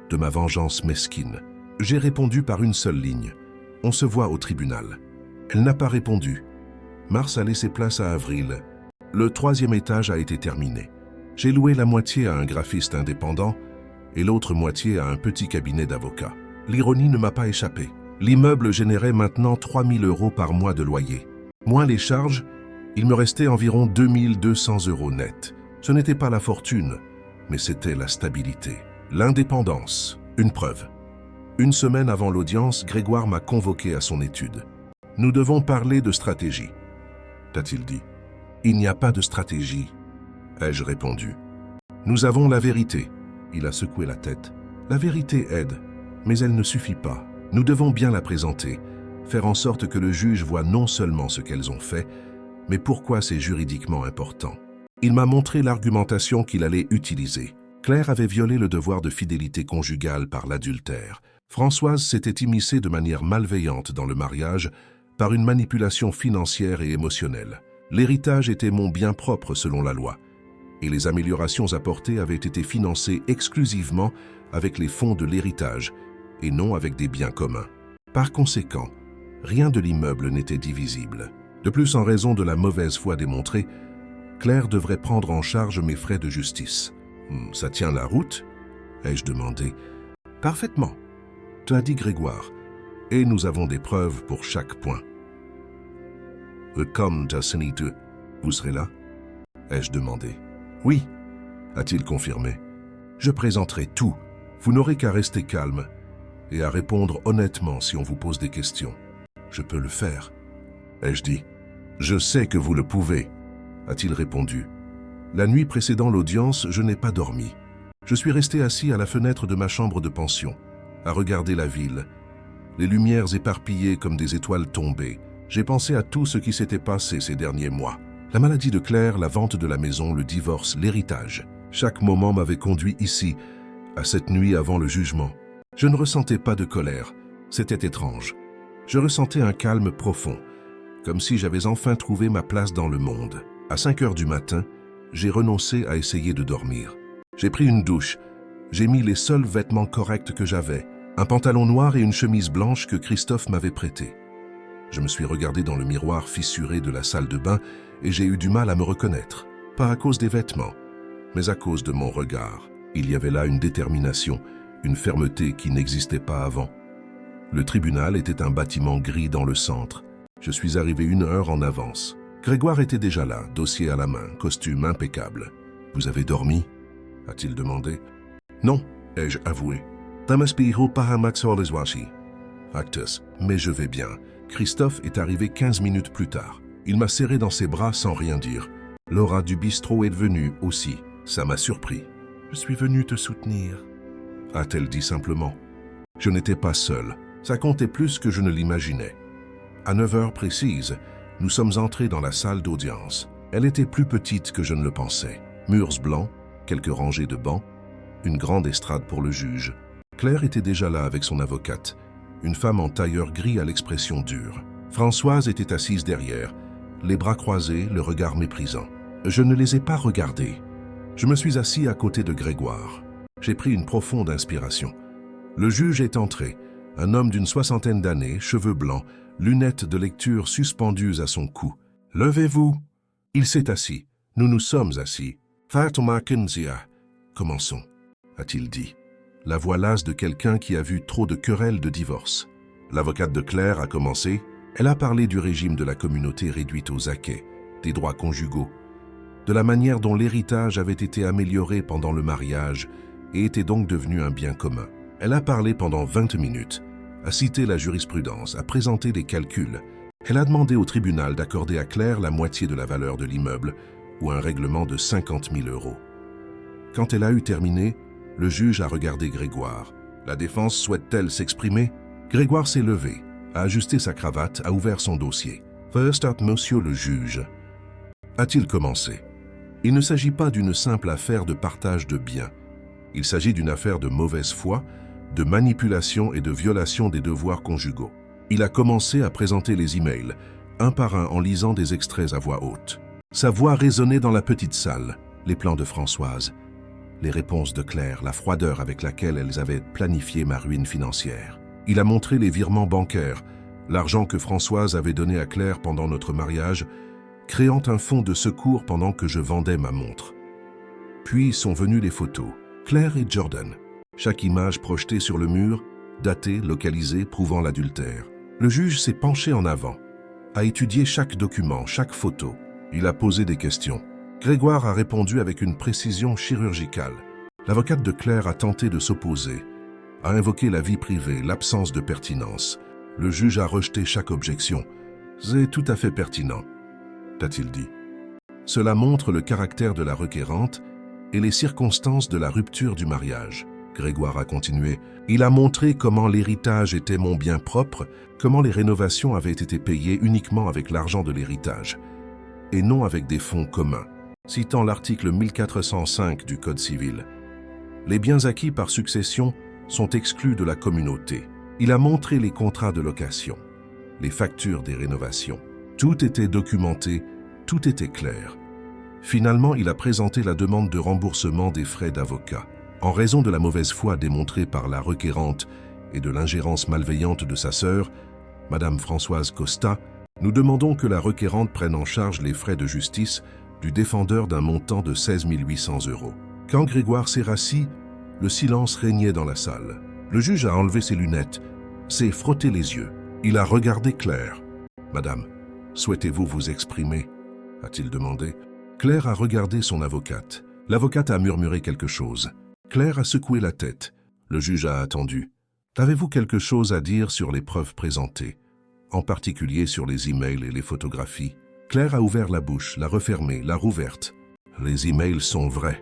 Speaker 1: de ma vengeance mesquine. J'ai répondu par une seule ligne. On se voit au tribunal. Elle n'a pas répondu. Mars a laissé place à avril. Le 3e étage a été terminé. J'ai loué la moitié à un graphiste indépendant et l'autre moitié à un petit cabinet d'avocats. L'ironie ne m'a pas échappé. L'immeuble générait maintenant 3 000 € par mois de loyer. Moins les charges, il me restait environ 2 200 € net. Ce n'était pas la fortune, mais c'était la stabilité. L'indépendance, une preuve. Une semaine avant l'audience, Grégoire m'a convoqué à son étude. « Nous devons parler de stratégie », t'a-t-il dit. « Il n'y a pas de stratégie », ai-je répondu. « Nous avons la vérité. » Il a secoué la tête. « La vérité aide, mais elle ne suffit pas. Nous devons bien la présenter, faire en sorte que le juge voit non seulement ce qu'elles ont fait, mais pourquoi c'est juridiquement important. » Il m'a montré l'argumentation qu'il allait utiliser. Claire avait violé le devoir de fidélité conjugale par l'adultère. Françoise s'était immiscée de manière malveillante dans le mariage par une manipulation financière et émotionnelle. L'héritage était mon bien propre selon la loi, et les améliorations apportées avaient été financées exclusivement avec les fonds de l'héritage et non avec des biens communs. Par conséquent, rien de l'immeuble n'était divisible. De plus, en raison de la mauvaise foi démontrée, Claire devrait prendre en charge mes frais de justice. « Ça tient la route ?» ai-je demandé. « Parfaitement, t'as dit Grégoire, et nous avons des preuves pour chaque point. » « Comme Tassinite, vous serez là ?» ai-je demandé. « Oui, » a-t-il confirmé. « Je présenterai tout. Vous n'aurez qu'à rester calme et à répondre honnêtement si on vous pose des questions. »« Je peux le faire, » ai-je dit. « Je sais que vous le pouvez, » a-t-il répondu. La nuit précédant l'audience, je n'ai pas dormi. Je suis resté assis à la fenêtre de ma chambre de pension, à regarder la ville, les lumières éparpillées comme des étoiles tombées. J'ai pensé à tout ce qui s'était passé ces derniers mois. La maladie de Claire, la vente de la maison, le divorce, l'héritage. Chaque moment m'avait conduit ici, à cette nuit avant le jugement. Je ne ressentais pas de colère. C'était étrange. Je ressentais un calme profond, comme si j'avais enfin trouvé ma place dans le monde. À 5 heures du matin, j'ai renoncé à essayer de dormir. J'ai pris une douche. J'ai mis les seuls vêtements corrects que j'avais, un pantalon noir et une chemise blanche que Christophe m'avait prêté. Je me suis regardé dans le miroir fissuré de la salle de bain et j'ai eu du mal à me reconnaître. Pas à cause des vêtements, mais à cause de mon regard. Il y avait là une détermination, une fermeté qui n'existait pas avant. Le tribunal était un bâtiment gris dans le centre. Je suis arrivé 1 heure en avance. Grégoire était déjà là, dossier à la main, costume impeccable. « Vous avez dormi ?» a-t-il demandé. « Non, ai-je avoué. Actus, mais je vais bien. » Christophe est arrivé 15 minutes plus tard. Il m'a serré dans ses bras sans rien dire. Laura du bistrot est venue aussi. Ça m'a surpris. « Je suis venu te soutenir », a-t-elle dit simplement. Je n'étais pas seul. Ça comptait plus que je ne l'imaginais. À 9 heures précises, nous sommes entrés dans la salle d'audience. Elle était plus petite que je ne le pensais. Murs blancs, quelques rangées de bancs, une grande estrade pour le juge. Claire était déjà là avec son avocate, une femme en tailleur gris à l'expression dure. Françoise était assise derrière, les bras croisés, le regard méprisant. Je ne les ai pas regardés. Je me suis assis à côté de Grégoire. J'ai pris une profonde inspiration. Le juge est entré, un homme d'une 60aine d'années, cheveux blancs, lunettes de lecture suspendues à son cou. « Levez-vous !» Il s'est assis. Nous nous sommes assis. « Fatoma Kenzia !» Commençons, a-t-il dit. La voix lasse de quelqu'un qui a vu trop de querelles de divorce. L'avocate de Claire a commencé. Elle a parlé du régime de la communauté réduite aux acquêts, des droits conjugaux, de la manière dont l'héritage avait été amélioré pendant le mariage et était donc devenu un bien commun. Elle a parlé pendant 20 minutes, a cité la jurisprudence, a présenté des calculs. Elle a demandé au tribunal d'accorder à Claire la moitié de la valeur de l'immeuble ou un règlement de 50 000 €. Quand elle a eu terminé, le juge a regardé Grégoire. La défense souhaite-t-elle s'exprimer? Grégoire s'est levé, a ajusté sa cravate, a ouvert son dossier. First up, monsieur le juge. A-t-il commencé? Il ne s'agit pas d'une simple affaire de partage de biens. Il s'agit d'une affaire de mauvaise foi, de manipulation et de violation des devoirs conjugaux. Il a commencé à présenter les emails, un par un en lisant des extraits à voix haute. Sa voix résonnait dans la petite salle, les plans de Françoise, les réponses de Claire, la froideur avec laquelle elles avaient planifié ma ruine financière. Il a montré les virements bancaires, l'argent que Françoise avait donné à Claire pendant notre mariage, créant un fonds de secours pendant que je vendais ma montre. Puis sont venues les photos, Claire et Jordan. Chaque image projetée sur le mur, datée, localisée, prouvant l'adultère. Le juge s'est penché en avant, a étudié chaque document, chaque photo. Il a posé des questions. Grégoire a répondu avec une précision chirurgicale. L'avocate de Claire a tenté de s'opposer, a invoqué la vie privée, l'absence de pertinence. Le juge a rejeté chaque objection. « C'est tout à fait pertinent », a-t-il dit. Cela montre le caractère de la requérante et les circonstances de la rupture du mariage. Grégoire a continué. Il a montré comment l'héritage était mon bien propre, comment les rénovations avaient été payées uniquement avec l'argent de l'héritage, et non avec des fonds communs. Citant l'article 1405 du Code civil, les biens acquis par succession sont exclus de la communauté. Il a montré les contrats de location, les factures des rénovations. Tout était documenté, tout était clair. Finalement, il a présenté la demande de remboursement des frais d'avocat. En raison de la mauvaise foi démontrée par la requérante et de l'ingérence malveillante de sa sœur, Madame Françoise Costa, nous demandons que la requérante prenne en charge les frais de justice du défendeur d'un montant de 16 800 €. Quand Grégoire s'est rassis, le silence régnait dans la salle. Le juge a enlevé ses lunettes, s'est frotté les yeux. Il a regardé Claire. « Madame, souhaitez-vous vous exprimer ?» a-t-il demandé. Claire a regardé son avocate. L'avocate a murmuré quelque chose. Claire a secoué la tête. Le juge a attendu. « Avez-vous quelque chose à dire sur les preuves présentées, en particulier sur les emails et les photographies ?» Claire a ouvert la bouche, l'a refermée, l'a rouverte. « Les emails sont vrais »,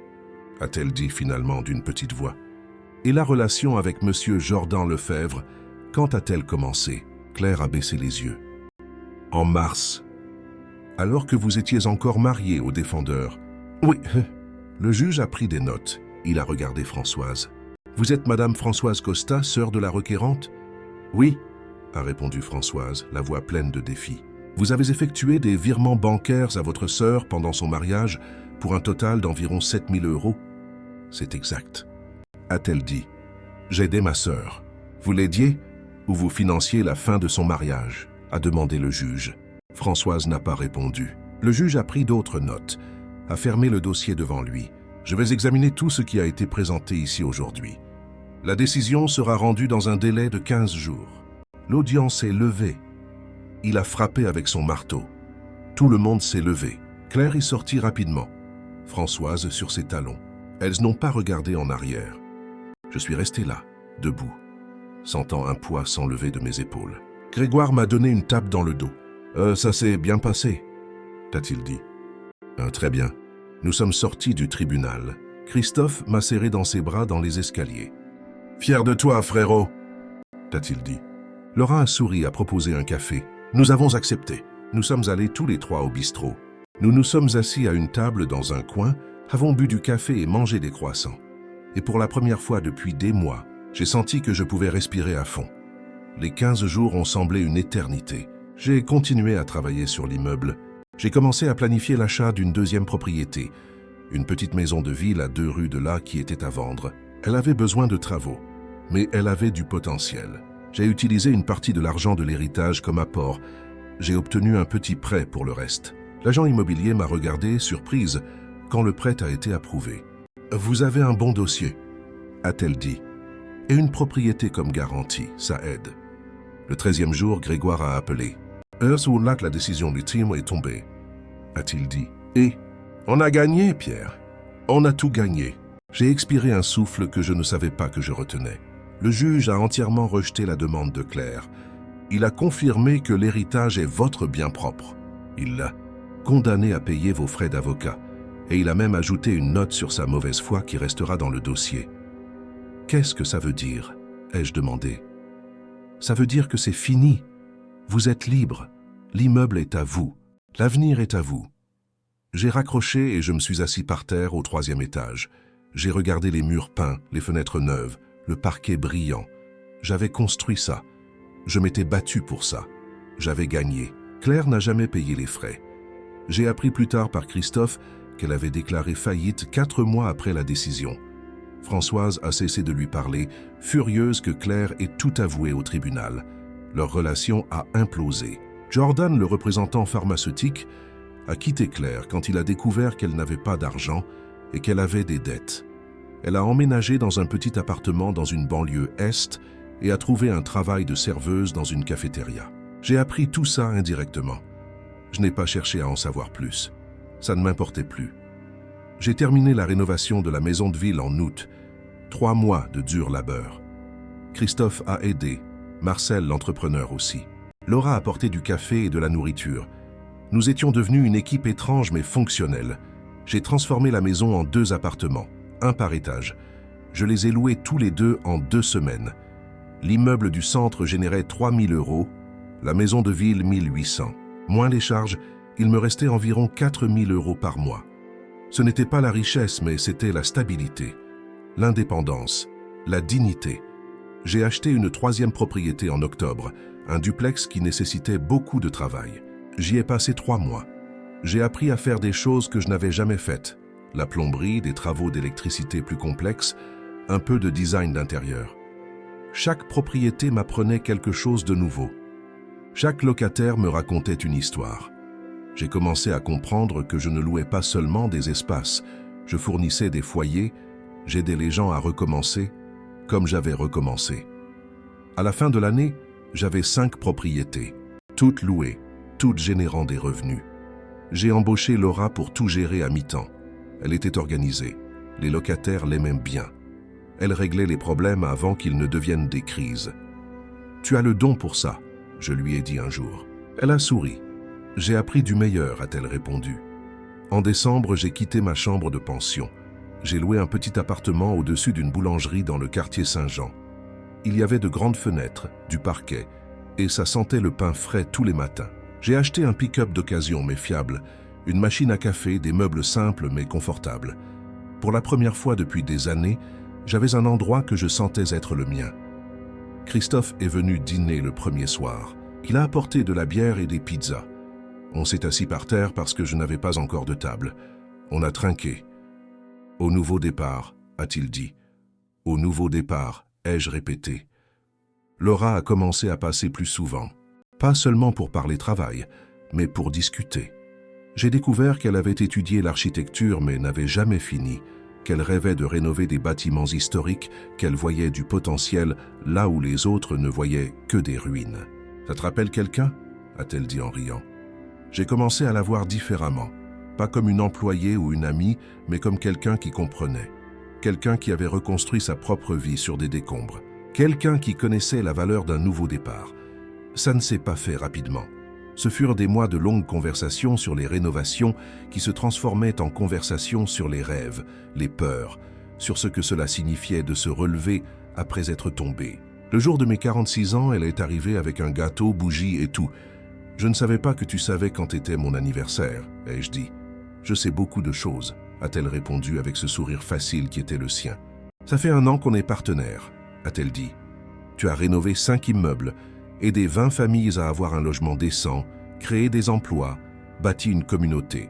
Speaker 1: a-t-elle dit finalement d'une petite voix. « Et la relation avec Monsieur Jordan Lefebvre, quand a-t-elle commencé ?» Claire a baissé les yeux. « En mars, alors que vous étiez encore marié au défendeur. »« Oui. » Le juge a pris des notes. Il a regardé Françoise. « Vous êtes Madame Françoise Costa, sœur de la requérante ?»« Oui. » a répondu Françoise, la voix pleine de défi. « Vous avez effectué des virements bancaires à votre sœur pendant son mariage pour un total d'environ 7 000 €. C'est exact. » A-t-elle dit. « J'aidais ma sœur. Vous l'aidiez ou vous financiez la fin de son mariage ?» a demandé le juge. Françoise n'a pas répondu. Le juge a pris d'autres notes, a fermé le dossier devant lui. « Je vais examiner tout ce qui a été présenté ici aujourd'hui. La décision sera rendue dans un délai de 15 jours. » L'audience est levée. Il a frappé avec son marteau. Tout le monde s'est levé. Claire est sortie rapidement. Françoise sur ses talons. Elles n'ont pas regardé en arrière. Je suis resté là, debout, sentant un poids s'enlever de mes épaules. Grégoire m'a donné une tape dans le dos. « Ça s'est bien passé », t'a-t-il dit. « Très bien. » Nous sommes sortis du tribunal. Christophe m'a serré dans ses bras dans les escaliers. « Fier de toi, frérot », t'a-t-il dit. Laura a souri, a proposé un café. Nous avons accepté. Nous sommes allés tous les trois au bistrot. Nous nous sommes assis à une table dans un coin, avons bu du café et mangé des croissants. Et pour la première fois depuis des mois, j'ai senti que je pouvais respirer à fond. Les 15 jours ont semblé une éternité. J'ai continué à travailler sur l'immeuble. J'ai commencé à planifier l'achat d'une deuxième propriété, une petite maison de ville à 2 rues de là qui était à vendre. Elle avait besoin de travaux, mais elle avait du potentiel. J'ai utilisé une partie de l'argent de l'héritage comme apport. J'ai obtenu un petit prêt pour le reste. L'agent immobilier m'a regardé, surprise, quand le prêt a été approuvé. « Vous avez un bon dossier », a-t-elle dit. « Et une propriété comme garantie, ça aide. » Le 13e jour, Grégoire a appelé. « Là que la décision du team est tombée », a-t-il dit. « Et on a gagné, Pierre. On a tout gagné. » J'ai expiré un souffle que je ne savais pas que je retenais. Le juge a entièrement rejeté la demande de Claire. Il a confirmé que l'héritage est votre bien propre. Il l'a condamné à payer vos frais d'avocat. Et il a même ajouté une note sur sa mauvaise foi qui restera dans le dossier. « Qu'est-ce que ça veut dire ?» ai-je demandé. « Ça veut dire que c'est fini. Vous êtes libre. L'immeuble est à vous. L'avenir est à vous. » J'ai raccroché et je me suis assis par terre au 3e étage. J'ai regardé les murs peints, les fenêtres neuves, le parquet brillant. J'avais construit ça. Je m'étais battu pour ça. J'avais gagné. Claire n'a jamais payé les frais. J'ai appris plus tard par Christophe qu'elle avait déclaré faillite 4 mois après la décision. Françoise a cessé de lui parler, furieuse que Claire ait tout avoué au tribunal. Leur relation a implosé. Jordan, le représentant pharmaceutique, a quitté Claire quand il a découvert qu'elle n'avait pas d'argent et qu'elle avait des dettes. Elle a emménagé dans un petit appartement dans une banlieue est et a trouvé un travail de serveuse dans une cafétéria. J'ai appris tout ça indirectement. Je n'ai pas cherché à en savoir plus. Ça ne m'importait plus. J'ai terminé la rénovation de la maison de ville en août. 3 mois de dur labeur. Christophe a aidé, Marcel l'entrepreneur aussi. Laura a apporté du café et de la nourriture. Nous étions devenus une équipe étrange mais fonctionnelle. J'ai transformé la maison en 2 appartements, un par étage. Je les ai loués tous les 2 en 2 semaines. L'immeuble du centre générait 3 000 €, la maison de ville 1 800. Moins les charges, il me restait environ 4 000 € par mois. Ce n'était pas la richesse, mais c'était la stabilité, l'indépendance, la dignité. J'ai acheté une 3e propriété en octobre, un duplex qui nécessitait beaucoup de travail. J'y ai passé 3 mois. J'ai appris à faire des choses que je n'avais jamais faites. La plomberie, des travaux d'électricité plus complexes, un peu de design d'intérieur. Chaque propriété m'apprenait quelque chose de nouveau. Chaque locataire me racontait une histoire. J'ai commencé à comprendre que je ne louais pas seulement des espaces, je fournissais des foyers, j'aidais les gens à recommencer, comme j'avais recommencé. À la fin de l'année, j'avais 5 propriétés, toutes louées, toutes générant des revenus. J'ai embauché Laura pour tout gérer à mi-temps. Elle était organisée. Les locataires l'aimaient bien. Elle réglait les problèmes avant qu'ils ne deviennent des crises. « Tu as le don pour ça », je lui ai dit un jour. Elle a souri. « J'ai appris du meilleur », a-t-elle répondu. En décembre, j'ai quitté ma chambre de pension. J'ai loué un petit appartement au-dessus d'une boulangerie dans le quartier Saint-Jean. Il y avait de grandes fenêtres, du parquet, et ça sentait le pain frais tous les matins. J'ai acheté un pick-up d'occasion mais fiable, une machine à café, des meubles simples mais confortables. Pour la première fois depuis des années, j'avais un endroit que je sentais être le mien. Christophe est venu dîner le premier soir. Il a apporté de la bière et des pizzas. On s'est assis par terre parce que je n'avais pas encore de table. On a trinqué. « Au nouveau départ », a-t-il dit. « Au nouveau départ », ai-je répété. Laura a commencé à passer plus souvent. Pas seulement pour parler travail, mais pour discuter. J'ai découvert qu'elle avait étudié l'architecture mais n'avait jamais fini, qu'elle rêvait de rénover des bâtiments historiques, qu'elle voyait du potentiel là où les autres ne voyaient que des ruines. « Ça te rappelle quelqu'un » a-t-elle dit en riant. J'ai commencé à la voir différemment, pas comme une employée ou une amie, mais comme quelqu'un qui comprenait, quelqu'un qui avait reconstruit sa propre vie sur des décombres, quelqu'un qui connaissait la valeur d'un nouveau départ. Ça ne s'est pas fait rapidement. Ce furent des mois de longues conversations sur les rénovations qui se transformaient en conversations sur les rêves, les peurs, sur ce que cela signifiait de se relever après être tombé. Le jour de mes 46 ans, elle est arrivée avec un gâteau, bougies et tout. « Je ne savais pas que tu savais quand était mon anniversaire », ai-je dit. « Je sais beaucoup de choses », a-t-elle répondu avec ce sourire facile qui était le sien. « Ça fait 1 an qu'on est partenaires », a-t-elle dit. « Tu as rénové 5 immeubles, aidé 20 familles à avoir un logement décent, créé des emplois, bâti une communauté.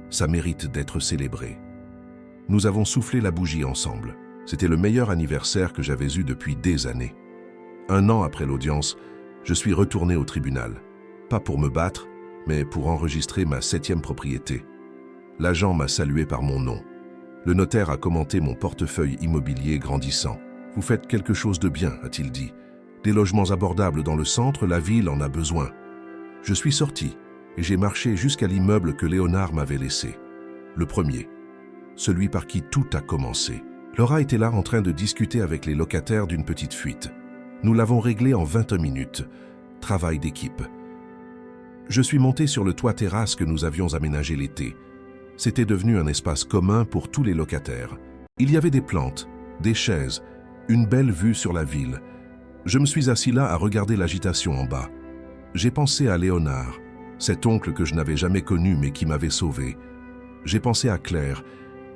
Speaker 1: Ça mérite d'être célébré. » Nous avons soufflé la bougie ensemble. C'était le meilleur anniversaire que j'avais eu depuis des années. 1 an après l'audience, je suis retourné au tribunal. Pas pour me battre, mais pour enregistrer ma 7e propriété. L'agent m'a salué par mon nom. Le notaire a commenté mon portefeuille immobilier grandissant. « Vous faites quelque chose de bien », a-t-il dit. « Des logements abordables dans le centre, la ville en a besoin. » Je suis sorti et j'ai marché jusqu'à l'immeuble que Léonard m'avait laissé. Le premier, celui par qui tout a commencé. Laura était là en train de discuter avec les locataires d'une petite fuite. Nous l'avons réglé en 20 minutes. Travail d'équipe. Je suis monté sur le toit terrasse que nous avions aménagé l'été. C'était devenu un espace commun pour tous les locataires. Il y avait des plantes, des chaises, une belle vue sur la ville. Je me suis assis là à regarder l'agitation en bas. J'ai pensé à Léonard, cet oncle que je n'avais jamais connu mais qui m'avait sauvé. J'ai pensé à Claire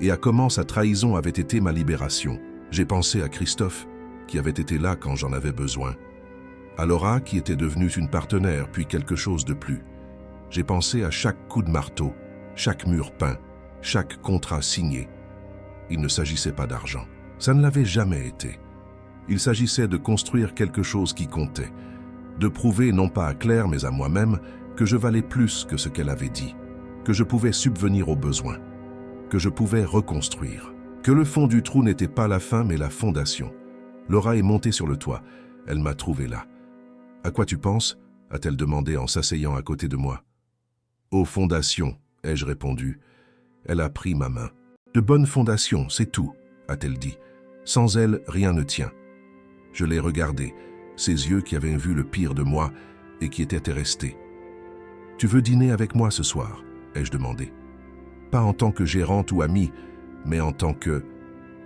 Speaker 1: et à comment sa trahison avait été ma libération. J'ai pensé à Christophe, qui avait été là quand j'en avais besoin. À Laura, qui était devenue une partenaire, puis quelque chose de plus. J'ai pensé à chaque coup de marteau, chaque mur peint, chaque contrat signé. Il ne s'agissait pas d'argent. Ça ne l'avait jamais été. Il s'agissait de construire quelque chose qui comptait, de prouver non pas à Claire mais à moi-même que je valais plus que ce qu'elle avait dit, que je pouvais subvenir aux besoins, que je pouvais reconstruire, que le fond du trou n'était pas la fin mais la fondation. Laura est montée sur le toit. Elle m'a trouvé là. « À quoi tu penses » a-t-elle demandé en s'asseyant à côté de moi. « Aux fondations » ai-je répondu. Elle a pris ma main. « De bonnes fondations, c'est tout » a-t-elle dit. « Sans elles, rien ne tient. » Je l'ai regardée, ses yeux qui avaient vu le pire de moi et qui étaient restés. « Tu veux dîner avec moi ce soir » ai-je demandé. « Pas en tant que gérante ou amie, mais en tant que... »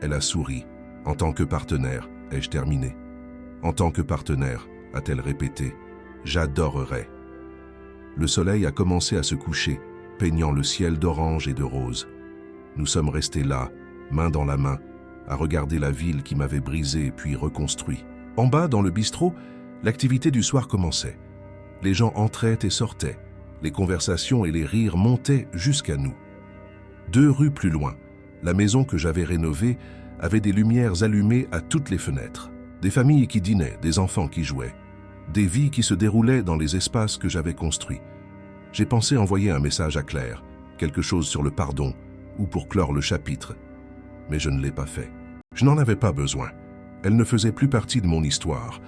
Speaker 1: Elle a souri. « En tant que partenaire » ai-je terminé. « En tant que partenaire » a-t-elle répété. « J'adorerais. » Le soleil a commencé à se coucher, peignant le ciel d'orange et de rose. Nous sommes restés là, main dans la main, à regarder la ville qui m'avait brisé puis reconstruit. En bas, dans le bistrot, l'activité du soir commençait. Les gens entraient et sortaient. Les conversations et les rires montaient jusqu'à nous. 2 rues plus loin, la maison que j'avais rénovée avait des lumières allumées à toutes les fenêtres. Des familles qui dînaient, des enfants qui jouaient. Des vies qui se déroulaient dans les espaces que j'avais construits. J'ai pensé envoyer un message à Claire, quelque chose sur le pardon, ou pour clore le chapitre. Mais je ne l'ai pas fait. Je n'en avais pas besoin. Elle ne faisait plus partie de mon histoire.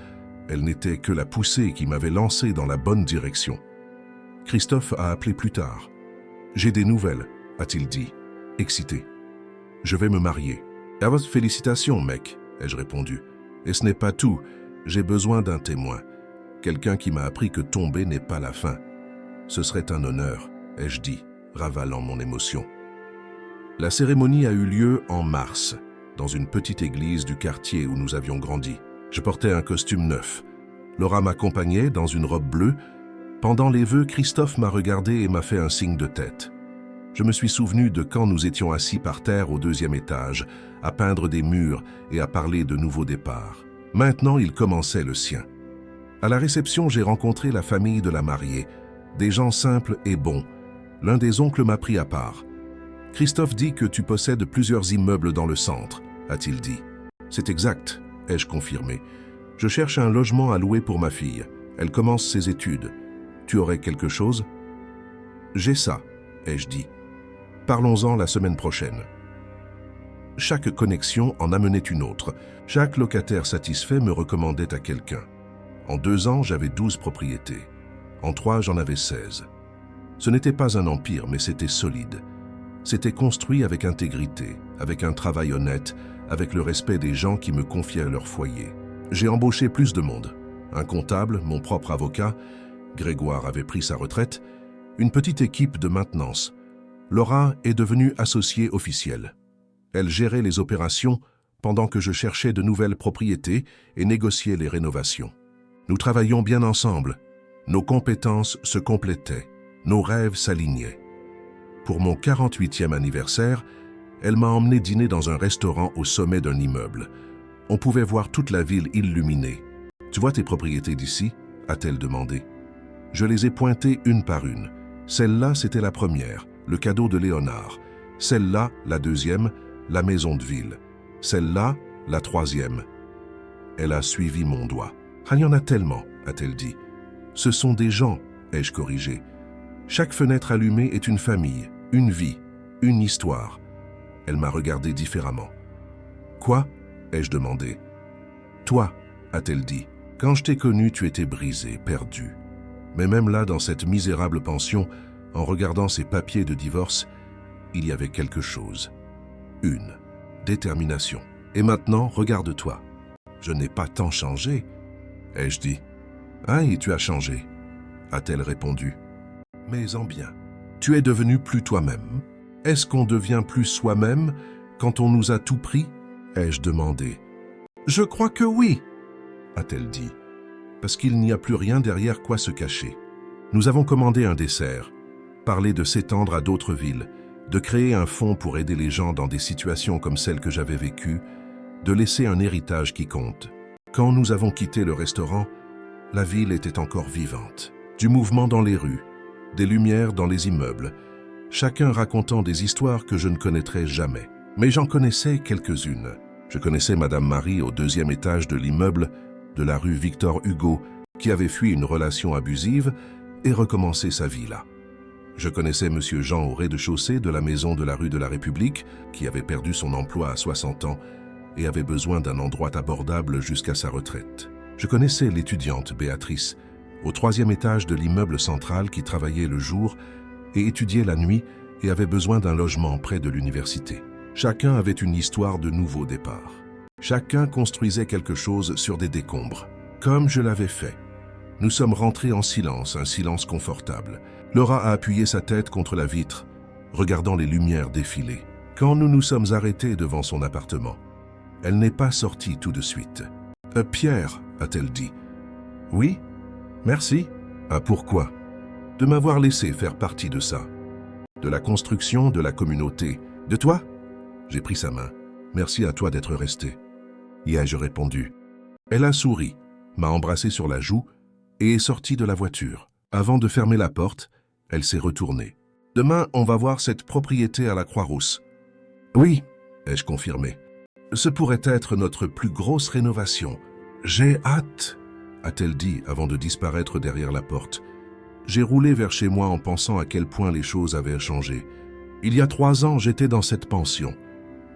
Speaker 1: Elle n'était que la poussée qui m'avait lancé dans la bonne direction. Christophe a appelé plus tard. « J'ai des nouvelles » a-t-il dit, excité. « Je vais me marier. »« À votre félicitation, mec » ai-je répondu. « Et ce n'est pas tout. J'ai besoin d'un témoin. Quelqu'un qui m'a appris que tomber n'est pas la fin. Ce serait un honneur, ai-je dit, ravalant mon émotion. La cérémonie a eu lieu en mars, dans une petite église du quartier où nous avions grandi. Je portais un costume neuf. Laura m'accompagnait dans une robe bleue. Pendant les vœux, Christophe m'a regardé et m'a fait un signe de tête. Je me suis souvenu de quand nous étions assis par terre au 2e étage, à peindre des murs et à parler de nouveaux départs. Maintenant, il commençait le sien. À la réception, j'ai rencontré la famille de la mariée, des gens simples et bons. L'un des oncles m'a pris à part. « Christophe dit que tu possèdes plusieurs immeubles dans le centre », a-t-il dit. « C'est exact », ai-je confirmé. « Je cherche un logement à louer pour ma fille. Elle commence ses études. Tu aurais quelque chose ?»« J'ai ça », ai-je dit. « Parlons-en la semaine prochaine. » Chaque connexion en amenait une autre. Chaque locataire satisfait me recommandait à quelqu'un. En 2 ans, j'avais 12 propriétés. En 3, j'en avais 16. Ce n'était pas un empire, mais c'était solide. C'était construit avec intégrité, avec un travail honnête, avec le respect des gens qui me confiaient leur foyer. J'ai embauché plus de monde. Un comptable, mon propre avocat, Grégoire avait pris sa retraite, une petite équipe de maintenance. Laura est devenue associée officielle. Elle gérait les opérations pendant que je cherchais de nouvelles propriétés et négociais les rénovations. Nous travaillions bien ensemble. Nos compétences se complétaient. Nos rêves s'alignaient. Pour mon 48e anniversaire, elle m'a emmené dîner dans un restaurant au sommet d'un immeuble. On pouvait voir toute la ville illuminée. « Tu vois tes propriétés d'ici » a-t-elle demandé. Je les ai pointées une par une. Celle-là, c'était la première, le cadeau de Léonard. Celle-là, la deuxième, la maison de ville. Celle-là, la troisième. Elle a suivi mon doigt. « Il y en a tellement » a-t-elle dit. « Ce sont des gens » ai-je corrigé. Chaque fenêtre allumée est une famille, une vie, une histoire. Elle m'a regardé différemment. « Quoi » ai-je demandé. « Toi » a-t-elle dit. « Quand je t'ai connu, tu étais brisé, perdu. Mais même là, dans cette misérable pension, en regardant ces papiers de divorce, il y avait quelque chose. Une détermination. Et maintenant, regarde-toi. Je n'ai pas tant changé, ai-je dit. Ah, et tu as changé, a-t-elle répondu. Mais en bien. Tu es devenu plus toi-même. Est-ce qu'on devient plus soi-même quand on nous a tout pris, ai-je demandé. Je crois que oui, a-t-elle dit, parce qu'il n'y a plus rien derrière quoi se cacher. Nous avons commandé un dessert, parlé de s'étendre à d'autres villes, de créer un fonds pour aider les gens dans des situations comme celles que j'avais vécues, de laisser un héritage qui compte. Quand nous avons quitté le restaurant, la ville était encore vivante. Du mouvement dans les rues, des lumières dans les immeubles, chacun racontant des histoires que je ne connaîtrais jamais. Mais j'en connaissais quelques-unes. Je connaissais Madame Marie au 2e étage de l'immeuble de la rue Victor Hugo, qui avait fui une relation abusive et recommencé sa vie là. Je connaissais Monsieur Jean au rez-de-chaussée de la maison de la rue de la République, qui avait perdu son emploi à 60 ans et avait besoin d'un endroit abordable jusqu'à sa retraite. Je connaissais l'étudiante Béatrice, au 3e étage de l'immeuble central qui travaillait le jour et étudiait la nuit et avait besoin d'un logement près de l'université. Chacun avait une histoire de nouveau départ. Chacun construisait quelque chose sur des décombres, comme je l'avais fait. Nous sommes rentrés en silence, un silence confortable. Laura a appuyé sa tête contre la vitre, regardant les lumières défiler. Quand nous nous sommes arrêtés devant son appartement, elle n'est pas sortie tout de suite. « Pierre », a-t-elle dit. « Oui, merci. »« Ah, pourquoi ?»« De m'avoir laissé faire partie de ça. De la construction, de la communauté. De toi ?» J'ai pris sa main. « Merci à toi d'être resté. » Y ai-je répondu. Elle a souri, m'a embrassé sur la joue et est sortie de la voiture. Avant de fermer la porte, elle s'est retournée. « Demain, on va voir cette propriété à la Croix-Rousse. »« Oui, » ai-je confirmé. « Ce pourrait être notre plus grosse rénovation. »« J'ai hâte, » a-t-elle dit avant de disparaître derrière la porte. J'ai roulé vers chez moi en pensant à quel point les choses avaient changé. Il y a 3 ans, j'étais dans cette pension,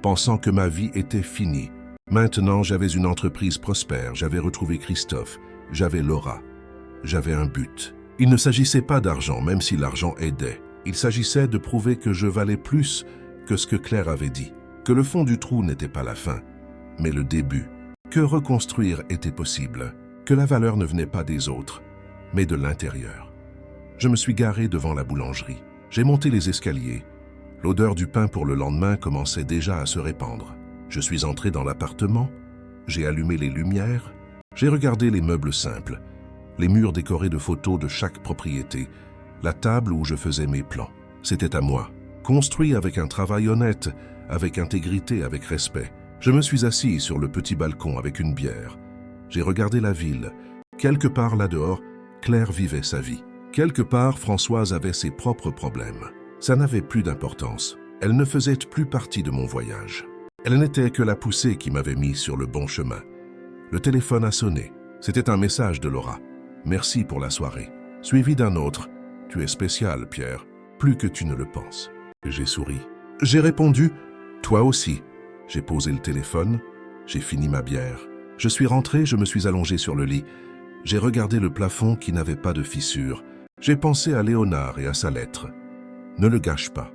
Speaker 1: pensant que ma vie était finie. Maintenant, j'avais une entreprise prospère, j'avais retrouvé Christophe, j'avais Laura, j'avais un but. Il ne s'agissait pas d'argent, même si l'argent aidait. Il s'agissait de prouver que je valais plus que ce que Claire avait dit, que le fond du trou n'était pas la fin, mais le début, que reconstruire était possible, que la valeur ne venait pas des autres, mais de l'intérieur. Je me suis garé devant la boulangerie. J'ai monté les escaliers. L'odeur du pain pour le lendemain commençait déjà à se répandre. Je suis entré dans l'appartement, j'ai allumé les lumières, j'ai regardé les meubles simples, les murs décorés de photos de chaque propriété, la table où je faisais mes plans. C'était à moi, construit avec un travail honnête, avec intégrité, avec respect. Je me suis assis sur le petit balcon avec une bière. J'ai regardé la ville. Quelque part là-dehors, Claire vivait sa vie. Quelque part, Françoise avait ses propres problèmes. Ça n'avait plus d'importance. Elle ne faisait plus partie de mon voyage. Elle n'était que la poussée qui m'avait mis sur le bon chemin. Le téléphone a sonné. C'était un message de Laura. « Merci pour la soirée. » Suivi d'un autre. « Tu es spécial, Pierre. Plus que tu ne le penses. » J'ai souri. J'ai répondu « Toi aussi. » J'ai posé le téléphone. J'ai fini ma bière. Je suis rentré, je me suis allongé sur le lit. J'ai regardé le plafond qui n'avait pas de fissure. J'ai pensé à Léonard et à sa lettre. Ne le gâche pas.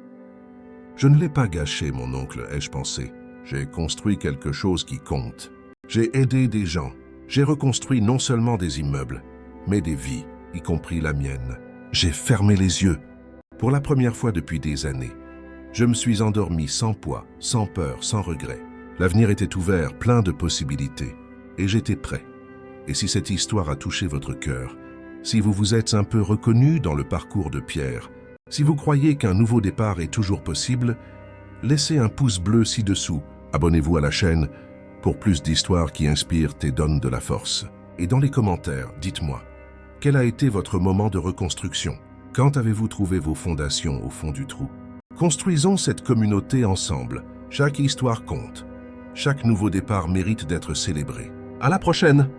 Speaker 1: Je ne l'ai pas gâché, mon oncle, ai-je pensé. J'ai construit quelque chose qui compte. J'ai aidé des gens. J'ai reconstruit non seulement des immeubles, mais des vies, y compris la mienne. J'ai fermé les yeux. Pour la première fois depuis des années, je me suis endormi sans poids, sans peur, sans regret. L'avenir était ouvert, plein de possibilités. Et j'étais prêt. Et si cette histoire a touché votre cœur, si vous vous êtes un peu reconnu dans le parcours de Pierre, si vous croyez qu'un nouveau départ est toujours possible, laissez un pouce bleu ci-dessous, abonnez-vous à la chaîne pour plus d'histoires qui inspirent et donnent de la force. Et dans les commentaires, dites-moi, quel a été votre moment de reconstruction? Quand avez-vous trouvé vos fondations au fond du trou? Construisons cette communauté ensemble. Chaque histoire compte. Chaque nouveau départ mérite d'être célébré. À la prochaine!